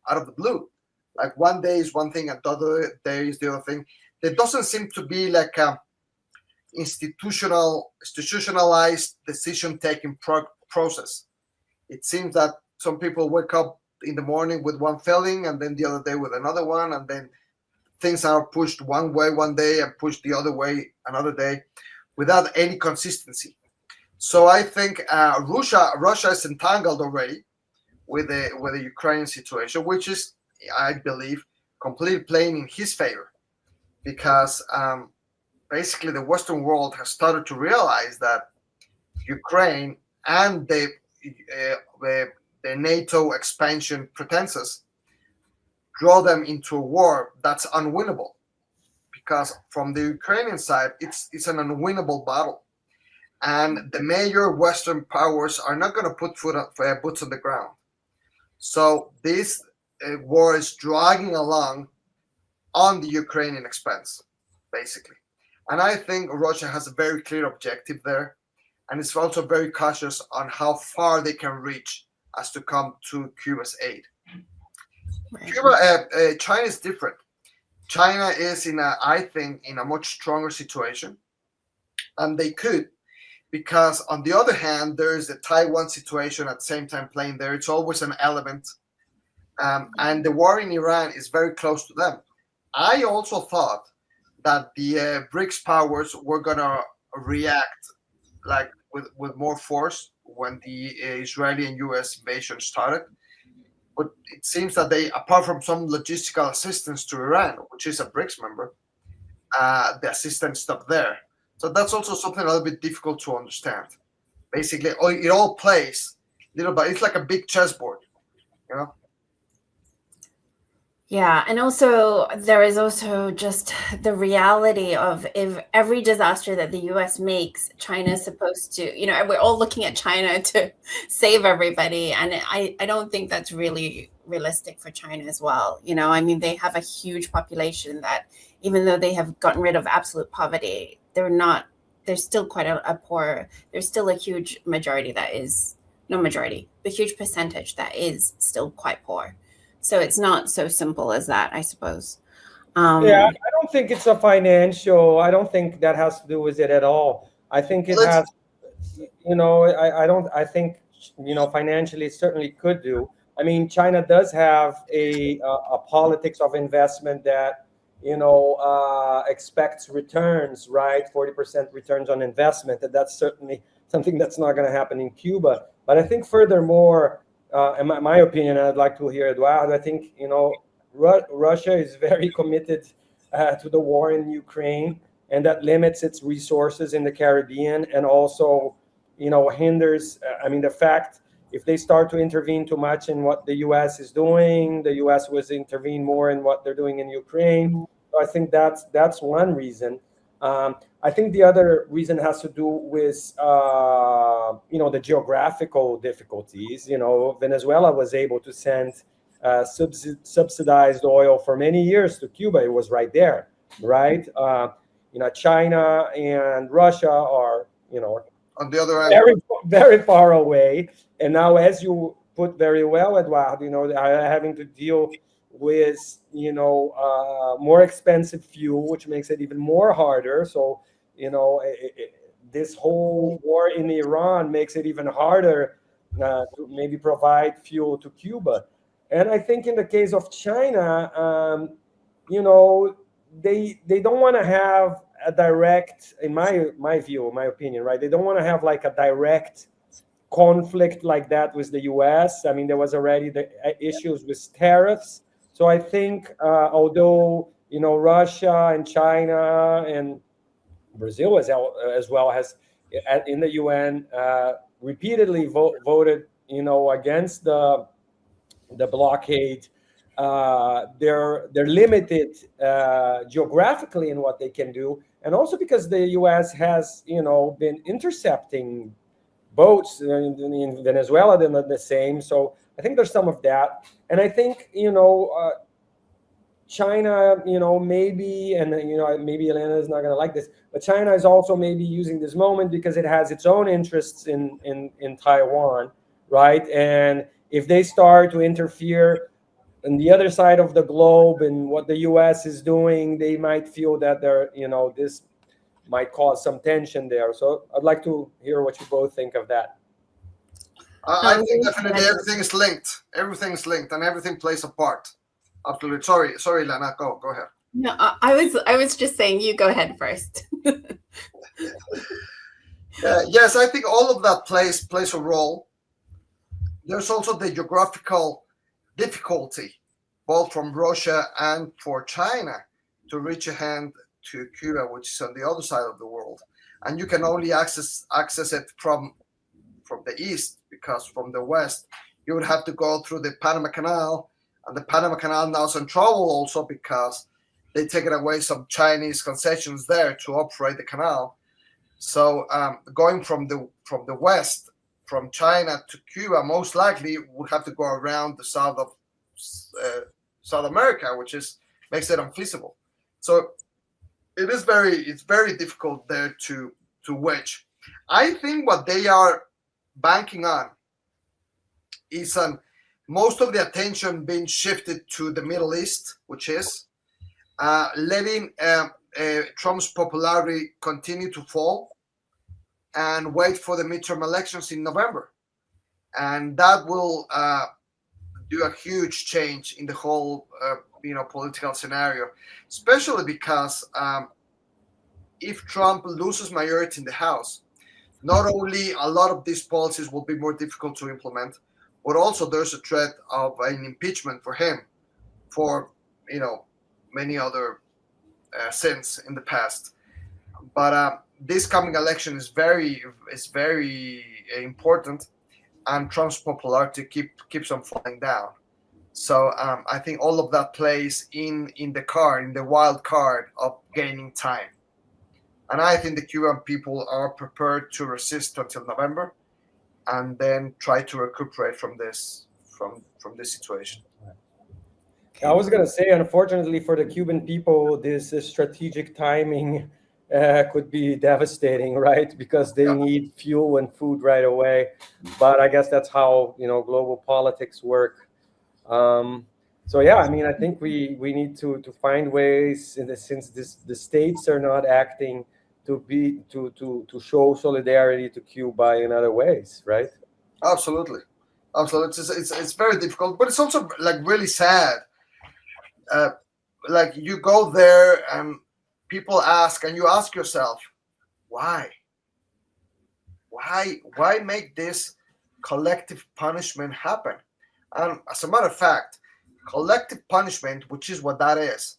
out of the blue. Like one day is one thing, and the other day is the other thing. There doesn't seem to be like a institutionalized decision taking process. It seems that some people wake up in the morning with one feeling, and then the other day with another one, and then things are pushed one way one day and pushed the other way another day, without any consistency. So I think Russia is entangled already with the Ukrainian situation, which is, I believe, completely playing in his favor, because basically the Western world has started to realize that Ukraine and the NATO expansion pretenses draw them into a war that's unwinnable, because from the Ukrainian side, it's an unwinnable battle, and the major Western powers are not going to put boots on the ground. So this war is dragging along on the Ukrainian expense, basically. And I think Russia has a very clear objective there, and it's also very cautious on how far they can reach as to come to Cuba's aid. Right. China is different. China is I think, in a much stronger situation, and they could, because on the other hand, there is the Taiwan situation at the same time playing there. It's always an element, and the war in Iran is very close to them. I also thought that the BRICS powers were gonna react like with more force when the Israeli and U.S. invasion started. But it seems that they, apart from some logistical assistance to Iran, which is a BRICS member, the assistance stopped there. So that's also something a little bit difficult to understand. Basically, it all plays little by. It's like a big chessboard, you know. Yeah, and also there is also just the reality of, if every disaster that the US makes, China is supposed to, we're all looking at China to save everybody. And I don't think that's really realistic for China as well. I mean, they have a huge population that, even though they have gotten rid of absolute poverty, there's still quite a poor, there's still a huge majority that is, no majority, a huge percentage that is still quite poor. So it's not so simple as that, I suppose. Yeah, I don't think it's a financial. I don't think that has to do with it at all. I think it Let's has. I don't. I think financially it certainly could do. I mean, China does have a politics of investment that expects returns, right? 40% returns on investment, and that's certainly something that's not going to happen in Cuba. But I think furthermore, in my opinion, I'd like to hear Eduardo. I think Russia is very committed to the war in Ukraine, and that limits its resources in the Caribbean, and also hinders. I mean, the fact, if they start to intervene too much in what the U.S. is doing, the U.S. was intervene more in what they're doing in Ukraine. So I think that's one reason. I think the other reason has to do with the geographical difficulties. Venezuela was able to send subsidized oil for many years to Cuba. It was right there, right? China and Russia are on the other end. very, very far away. And now, as you put very well, Eduardo, are having to deal with more expensive fuel, which makes it even more harder. So this whole war in Iran makes it even harder to maybe provide fuel to Cuba. And I think in the case of China, they don't want to have a direct, in my view, my opinion, right? They don't want to have like a direct conflict like that with the U.S. I mean, there was already the issues with tariffs. So I think although Russia and China and Brazil as well has in the UN repeatedly voted, against the blockade. They're limited geographically in what they can do, and also because the U.S. has been intercepting boats in Venezuela. They're not the same, so I think there's some of that, and I think China, maybe, and maybe Elena is not going to like this, but China is also maybe using this moment because it has its own interests in Taiwan, right? And if they start to interfere on the other side of the globe and what the U.S. is doing, they might feel that this might cause some tension there. So I'd like to hear what you both think of that. I think definitely everything is linked. Everything is linked, and everything plays a part. Absolutely. Sorry, Lana. Go ahead. No, I was just saying. You go ahead first. Yes, I think all of that plays a role. There's also the geographical difficulty, both from Russia and for China, to reach a hand to Cuba, which is on the other side of the world, and you can only access it from the east, because from the west you would have to go through the Panama Canal, and the Panama Canal now is in trouble also because they taken away some Chinese concessions there to operate the canal. So going from the west, from China to Cuba, most likely would have to go around the south of South America, which makes it unfeasible. So it's very difficult there to wedge. I think what they are banking on is most of the attention being shifted to the Middle East, which is letting Trump's popularity continue to fall and wait for the midterm elections in November. And that will do a huge change in the whole political scenario, especially because if Trump loses majority in the House, not only a lot of these policies will be more difficult to implement, but also there's a threat of an impeachment for him for many other sins in the past. But this coming election is very important, and Trump's popularity keeps on falling down. So I think all of that plays in the wild card of gaining time. And I think the Cuban people are prepared to resist until November, and then try to recuperate from this situation. I was going to say, unfortunately for the Cuban people, this strategic timing could be devastating, right? Because they need fuel and food right away. But I guess that's how global politics work. So yeah, I mean, I think we need to find ways, since the states are not acting, to show solidarity to Cuba in other ways, right? Absolutely. It's very difficult, but it's also really sad. You go there and people ask, and you ask yourself, why make this collective punishment happen? And as a matter of fact, collective punishment, which is what that is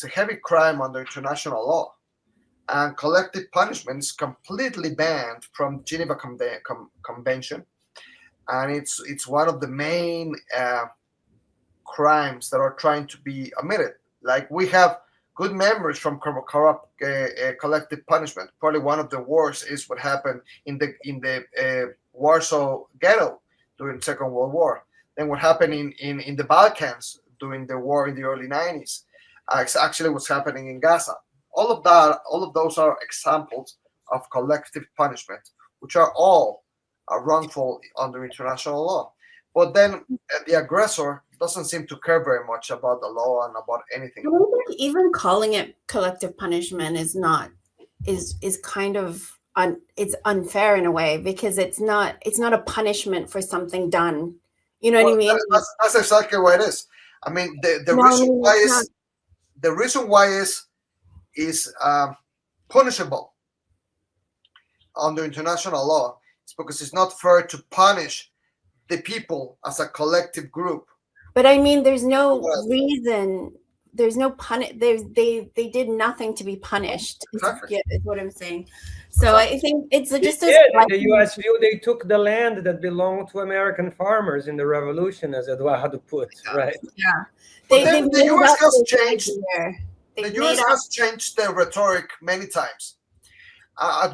a heavy crime under international law, and collective punishment is completely banned from Geneva Convention, and it's one of the main crimes that are trying to be omitted. Like, we have good memories from corrupt collective punishment. Probably one of the worst is what happened in the Warsaw Ghetto during Second World War. Then what happened in the Balkans during the war in the early 90s. It's actually what's happening in Gaza. All of those are examples of collective punishment, which are all wrongful under international law. But then the aggressor doesn't seem to care very much about the law and about anything. Even calling it collective punishment is kind of it's unfair in a way, because it's not a punishment for something done. You know what I mean? That's exactly what it is. I mean, the reason why is punishable under international law is because it's not fair to punish the people as a collective group. But I mean, there's no reason there's no they did nothing to be punished. Exactly. Is what I'm saying. So I think it's just They a did. In the U.S. view, they took the land that belonged to American farmers in the Revolution, as Eduardo put, right? Yeah. But then They've the made U.S. up has this changed. idea. The They've U.S. made up. has changed their rhetoric many times. At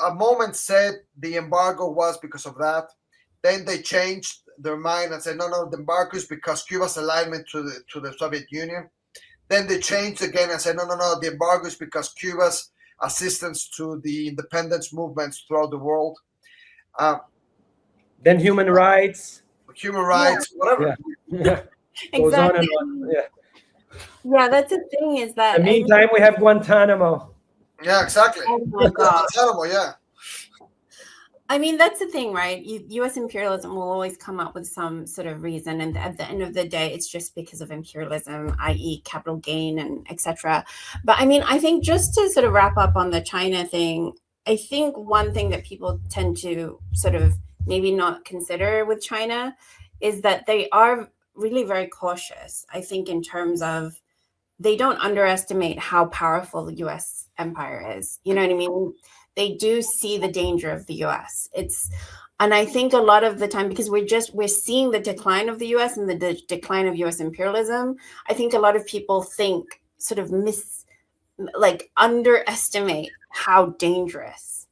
a moment said the embargo was because of that. Then they changed their mind and said, no, the embargo is because Cuba's alignment to the Soviet Union. Then they changed again and said, no, the embargo is because Cuba's assistance to the independence movements throughout the world. Then human rights. Human rights, whatever. Yeah. Goes on Exactly. and on. Yeah. Yeah, that's the thing is that. In the meantime, we have Guantanamo. Yeah, exactly. Oh my God. Terrible, yeah. I mean, that's the thing, right? U.S. imperialism will always come up with some sort of reason, and at the end of the day, it's just because of imperialism, i.e., capital gain and etc. But I mean, I think just to sort of wrap up on the China thing, I think one thing that people tend to sort of maybe not consider with China is that they are really very cautious. I think in terms of they don't underestimate how powerful the U.S. empire is. You know what I mean? They do see the danger of the U.S. And I think a lot of the time, because we're seeing the decline of the U.S. and the decline of U.S. imperialism, I think a lot of people think sort of underestimate how dangerous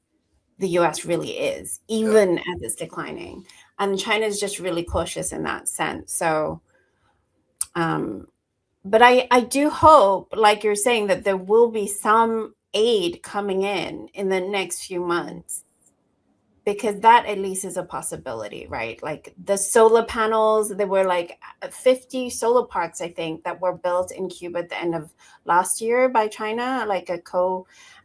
the U.S. really is, even as it's declining. And China is just really cautious in that sense. So, but I do hope, like you're saying, that there will be some aid coming in the next few months, because that at least is a possibility, right? Like the solar panels, there were like 50 solar parks, I think, that were built in Cuba at the end of last year by China,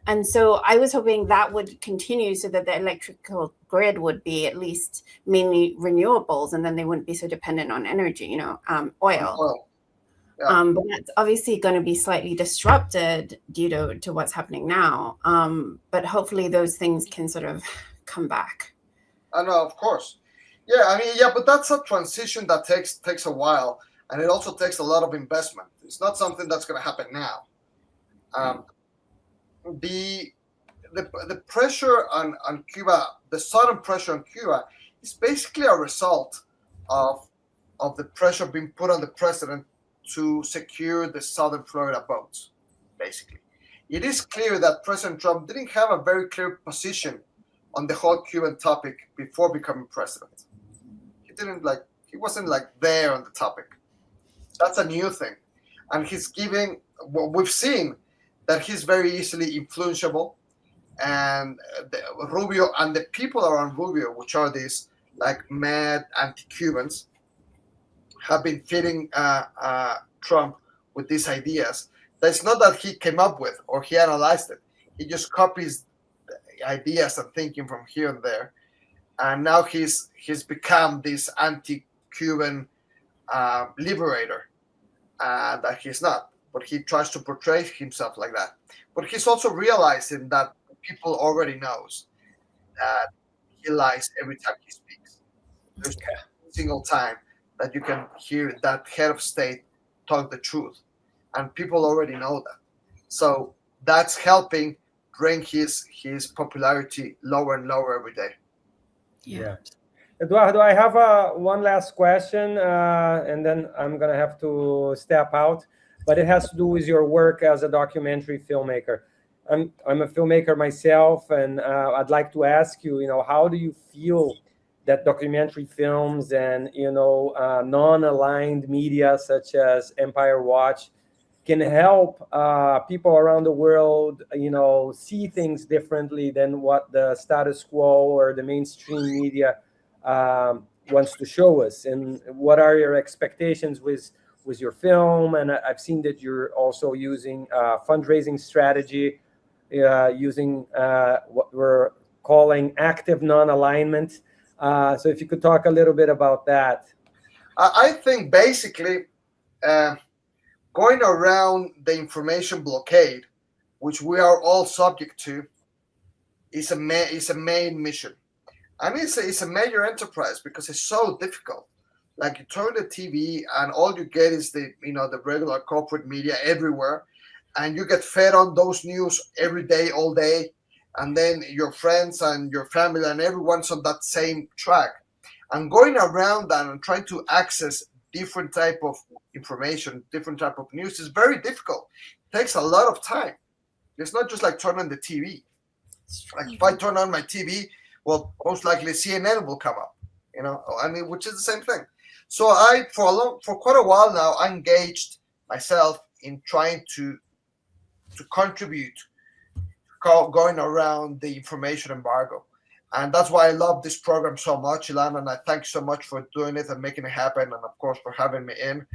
and so I was hoping that would continue so that the electrical grid would be at least mainly renewables, and then they wouldn't be so dependent on energy, oil. Yeah. But that's obviously going to be slightly disrupted due to what's happening now. But hopefully those things can sort of come back. I know, of course. Yeah, I mean, but that's a transition that takes a while, and it also takes a lot of investment. It's not something that's going to happen now. The pressure on Cuba, the sudden pressure on Cuba, is basically a result of the pressure being put on the president to secure the southern Florida votes. Basically, it is clear that President Trump didn't have a very clear position on the whole Cuban topic before becoming president. He wasn't there on the topic. That's a new thing. And we've seen that he's very easily influenceable, and Rubio and the people around Rubio, which are these mad anti-Cubans, have been feeding Trump with these ideas. That's not that he came up with or he analyzed it. He just copies ideas and thinking from here and there, and now he's become this anti-Cuban liberator that he's not, but he tries to portray himself like that. But he's also realizing that people already knows that he lies every time he speaks. There's no single time that you can hear that head of state talk the truth, and people already know that. So that's helping bring his popularity lower and lower every day. Yeah. Eduardo, I have one last question, and then I'm going to have to step out, but it has to do with your work as a documentary filmmaker. I'm a filmmaker myself, and I'd like to ask you, how do you feel that documentary films and, non-aligned media such as Empire Watch can help people around the world, see things differently than what the status quo or the mainstream media wants to show us? And what are your expectations with your film? And I've seen that you're also using fundraising strategy, using what we're calling active non-alignment. So if you could talk a little bit about that. I think basically going around the information blockade, which we are all subject to, is a main mission. And it's a major enterprise because it's so difficult. Like you turn the TV and all you get is the the regular corporate media everywhere, and you get fed on those news every day, all day, and then your friends and your family and everyone's on that same track, and going around that and trying to access different type of information, different type of news is very difficult. It takes a lot of time. It's not just like turning the TV. Like if I turn on my TV, well, most likely CNN will come up, I mean, which is the same thing. So for quite a while now, I engaged myself in trying to contribute, going around the information embargo. And that's why I love this program so much, Ilan, and I thank you so much for doing it and making it happen, and of course for having me in,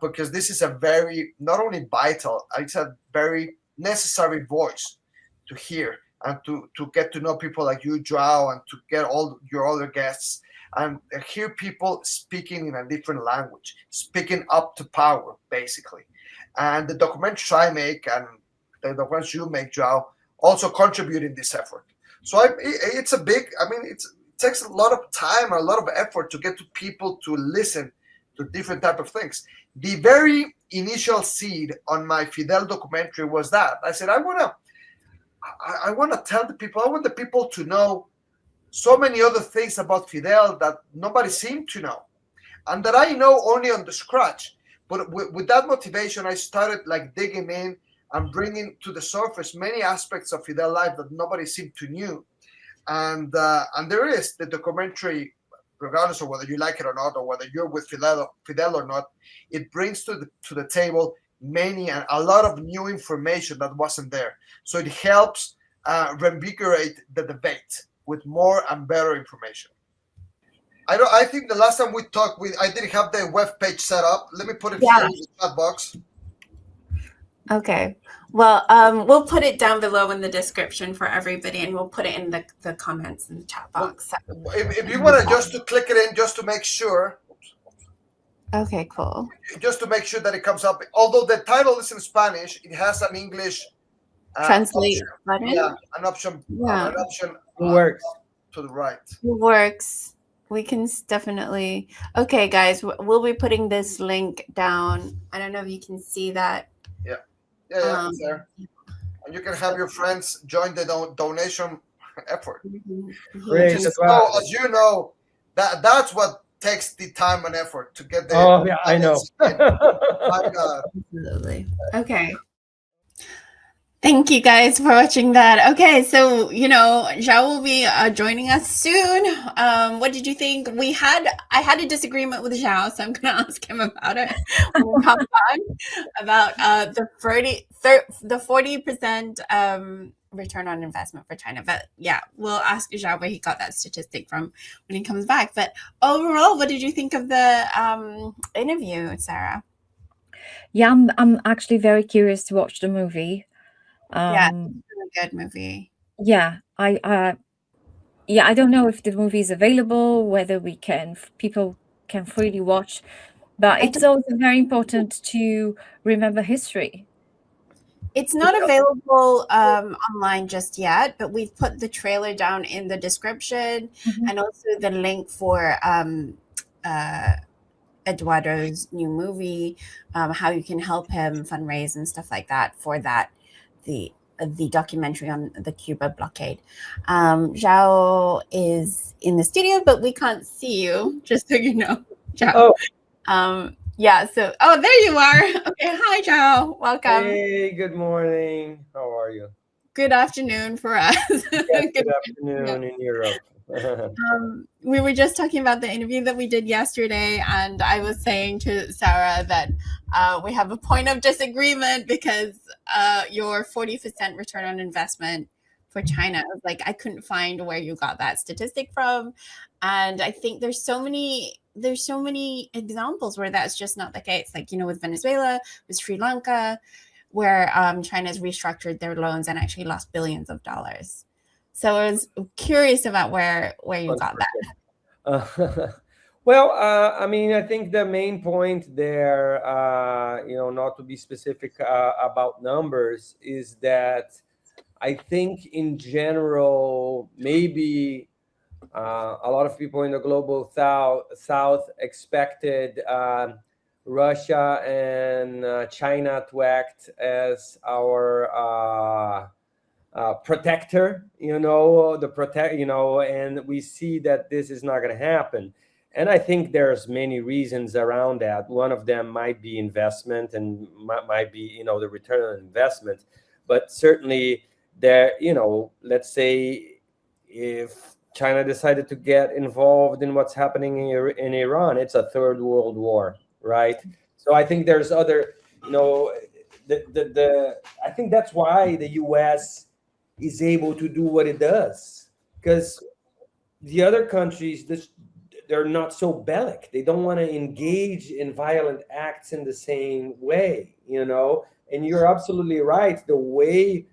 because this is a very, not only vital, it's a very necessary voice to hear and to get to know people like you, Joao, and to get all your other guests and hear people speaking in a different language, speaking up to power, basically. And the documentaries I make and the documentaries you make, Joao, also contribute in this effort. So it's a big, I mean, it takes a lot of time, a lot of effort to get to people to listen to different type of things. The very initial seed on my Fidel documentary was that. I said, I want to tell the people, I want the people to know so many other things about Fidel that nobody seemed to know, and that I know only on the scratch. But with that motivation, I started like digging in and bringing to the surface many aspects of Fidel life that nobody seemed to knew. And there is the documentary, regardless of whether you like it or not, or whether you're with Fidel or not, it brings to the table many and a lot of new information that wasn't there. So it helps reinvigorate the debate with more and better information. I think the last time we talked, I didn't have the web page set up. Let me put it here in the chat box. Okay. Well, we'll put it down below in the description for everybody, and we'll put it in the comments in the chat box. If you want to just to click it in, just to make sure. Okay, cool. Just to make sure that it comes up. Although the title is in Spanish, it has an English translate option. button. Yeah, an option. Yeah. An option. It works. To the right. It works. We can definitely. Okay, guys, we'll be putting this link down. I don't know if you can see that. Yeah, it's there. And you can have your friends join the donation effort. Great. So, as you know, that's what takes the time and effort to get there. Oh yeah, I know. My God. Absolutely. Okay. Thank you guys for watching that. Okay, so Zhao will be joining us soon. What did you think? I had a disagreement with Zhao, so I'm going to ask him about it when we come on, about the 40% return on investment for China. But yeah, we'll ask Zhao where he got that statistic from when he comes back. But overall, what did you think of the interview, Sarah? Yeah, I'm actually very curious to watch the movie. Yeah, it's a really good movie. Yeah, I don't know if the movie is available, whether people can freely watch, but it's also very important to remember history. It's not available online just yet, but we've put the trailer down in the description, and also the link for Eduardo's new movie, how you can help him fundraise and stuff like that for that. The documentary on the Cuba blockade. Zhao is in the studio, but we can't see you, just so you know, Zhao. Yeah, so, there you are. Okay, hi, Zhao. Welcome. Hey, good morning. How are you? Good afternoon for us. Yes, good afternoon in Europe. We were just talking about the interview that we did yesterday, and I was saying to Sarah that we have a point of disagreement because your 40% return on investment for China, like, I couldn't find where you got that statistic from, and I think there's so many examples where that's just not the case. Like, with Venezuela, with Sri Lanka, where China's restructured their loans and actually lost billions of dollars. So I was curious about where you got that. Well, I mean, I think the main point there, not to be specific about numbers, is that I think in general, maybe A lot of people in the global south expected Russia and China to act as our protector, and we see that this is not going to happen. And I think there's many reasons around that. One of them might be investment, and might be, the return on investment. But certainly there, let's say if China decided to get involved in what's happening in Iran, it's a third world war, right? So I think there's other, I think that's why the US is able to do what it does, because the other countries, they're not so bellic. They don't want to engage in violent acts in the same way, And you're absolutely right. The way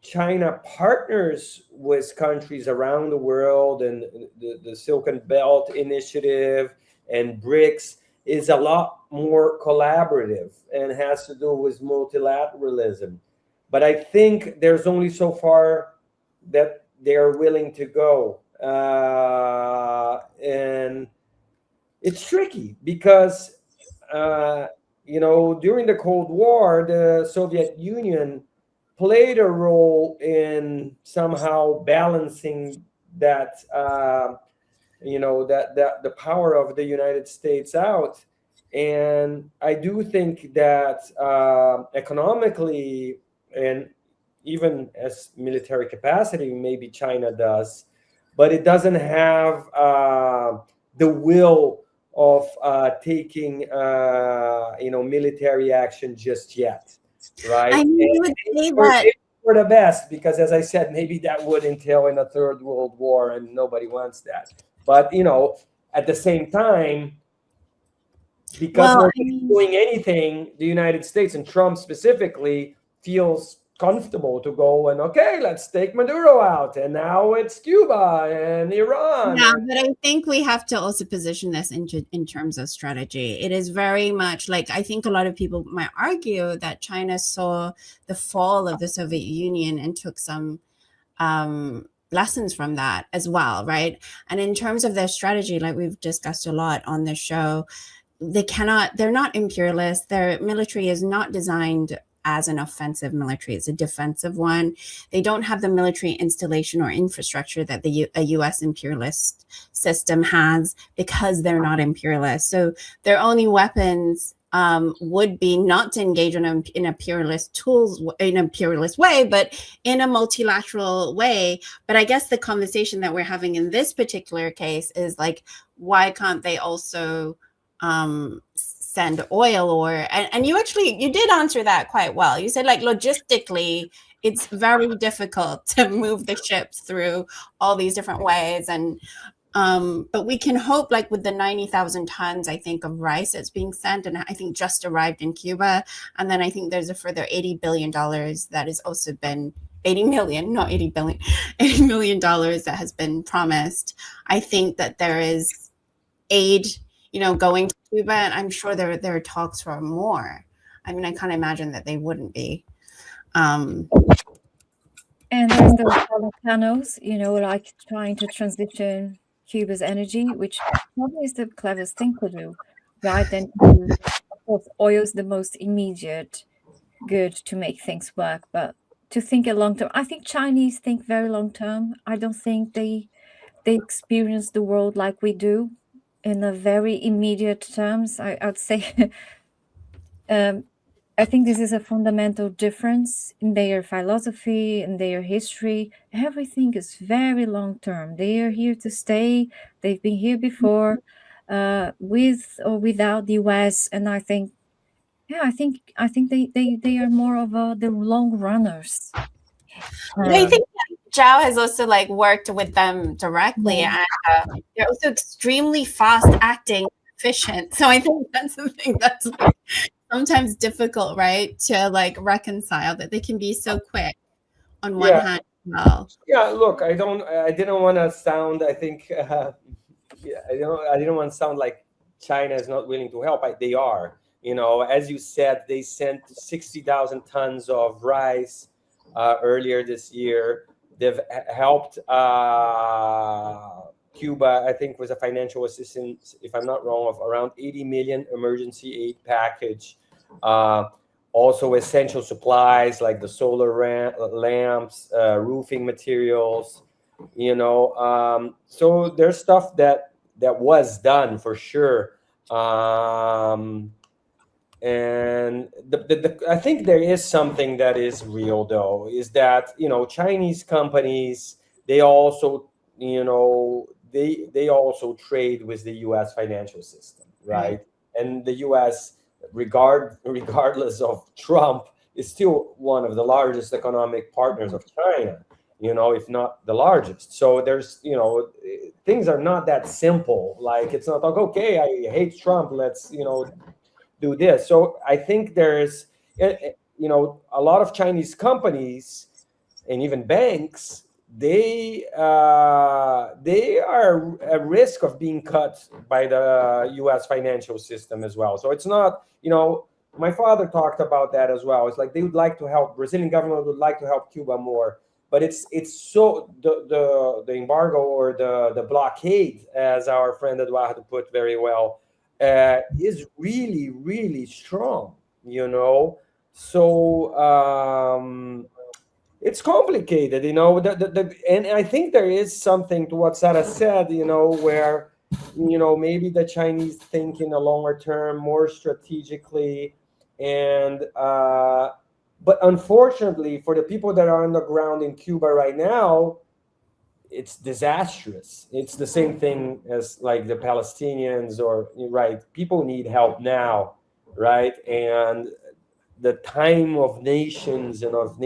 China partners with countries around the world, and the Silk Belt Initiative and BRICS, is a lot more collaborative and has to do with multilateralism. But I think there's only so far that they're willing to go. And it's tricky because, during the Cold War, the Soviet Union played a role in somehow balancing that, that the power of the United States out. And I do think that economically, and even as military capacity, maybe China does, but it doesn't have the will of taking military action just yet, right? I mean, you would say for, that. for the best, because as I said, maybe that would entail in a third world war, and nobody wants that. But at the same time, because nobody's doing anything, the United States, and Trump specifically, feels comfortable to go and, okay, let's take Maduro out, and now it's Cuba and Iran. Yeah, but I think we have to also position this in terms of strategy. It is very much like, I think a lot of people might argue that China saw the fall of the Soviet Union and took some lessons from that as well, right? And in terms of their strategy, like we've discussed a lot on the show, they're not imperialist. Their military is not designed as an offensive military. It's a defensive one. They don't have the military installation or infrastructure that a U.S. imperialist system has, because they're not imperialist. So their only weapons would be not to engage in a imperialist way, but in a multilateral way. But I guess the conversation that we're having in this particular case is like, why can't they also send oil? And you did answer that quite well. You said, like, logistically it's very difficult to move the ships through all these different ways, and but we can hope, like with the 90,000 tons, I think, of rice that's being sent, and I think just arrived in Cuba, and then I think there's a further $80 billion that has also been 80 million, not 80 billion, $80 million that has been promised. I think that there is aid going to Cuba, and I'm sure there are talks for more. I mean, I can't imagine that they wouldn't be. And there's the solar panels, like trying to transition Cuba's energy, which probably is the cleverest thing to do, right? Then, of course, oil is the most immediate good to make things work, but to think a long term, I think Chinese think very long term. I don't think they experience the world like we do in a very immediate terms. I'd say I think this is a fundamental difference in their philosophy, in their history. Everything is very long term. They are here to stay. They've been here before, with or without the US. And I think, I think they are more of the long runners. I think Zhao has also like worked with them directly, and they're also extremely fast acting, efficient. So I think that's the thing that's like sometimes difficult, right, to like reconcile, that they can be so quick on one hand. Well, yeah. Look, I didn't want to sound. I think I didn't want to sound like China is not willing to help. They are. As you said, they sent 60,000 tons of rice earlier this year. They've helped Cuba, I think, was a financial assistance, if I'm not wrong, of around 80 million emergency aid package. Also essential supplies like the solar lamps, roofing materials, so there's stuff that was done for sure. And I think there is something that is real, though, is that Chinese companies, they also they also trade with the U.S. financial system, right? And the U.S. regardless of Trump, is still one of the largest economic partners of China, if not the largest. So there's things are not that simple. Like, it's not like, okay, I hate Trump, let's do this. So I think there's a lot of Chinese companies and even banks, they are at risk of being cut by the U.S. financial system as well. So it's not, my father talked about that as well. It's like they would like to help, Brazilian government would like to help Cuba more, but it's so the embargo or the blockade, as our friend Eduardo put very well, is really, really strong, So it's complicated, and I think there is something to what Sarah said, where, maybe the Chinese think in a longer term, more strategically, and but unfortunately for the people that are on the ground in Cuba right now, it's disastrous. It's the same thing as like the Palestinians, or right, people need help now, right? And the time of nations and of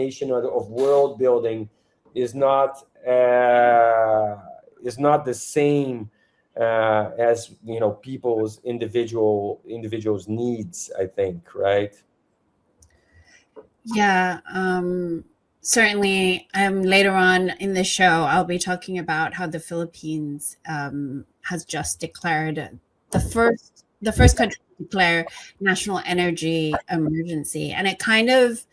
world building is not the same as people's individuals needs, I think, right? Yeah, certainly. Later on in the show, I'll be talking about how the Philippines has just declared the first country to declare national energy emergency, and it kind of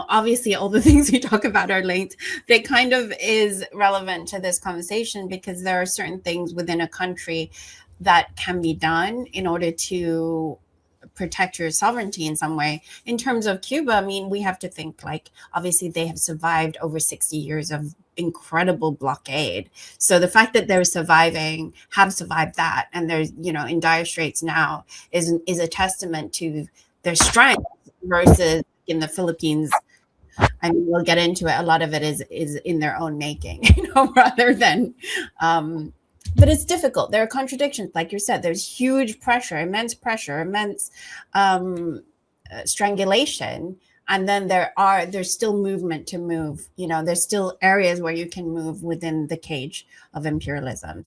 obviously all the things we talk about are linked, but it kind of is relevant to this conversation because there are certain things within a country that can be done in order to protect your sovereignty in some way. In terms of Cuba, I mean, we have to think, like, obviously they have survived over 60 years of incredible blockade. So the fact that they're have survived that, and they're, in dire straits now is a testament to their strength versus in the Philippines. I mean, we'll get into it. A lot of it is in their own making, rather than but it's difficult. There are contradictions, like you said. There's huge pressure, immense strangulation, and then there's still movement to move. There's still areas where you can move within the cage of imperialism.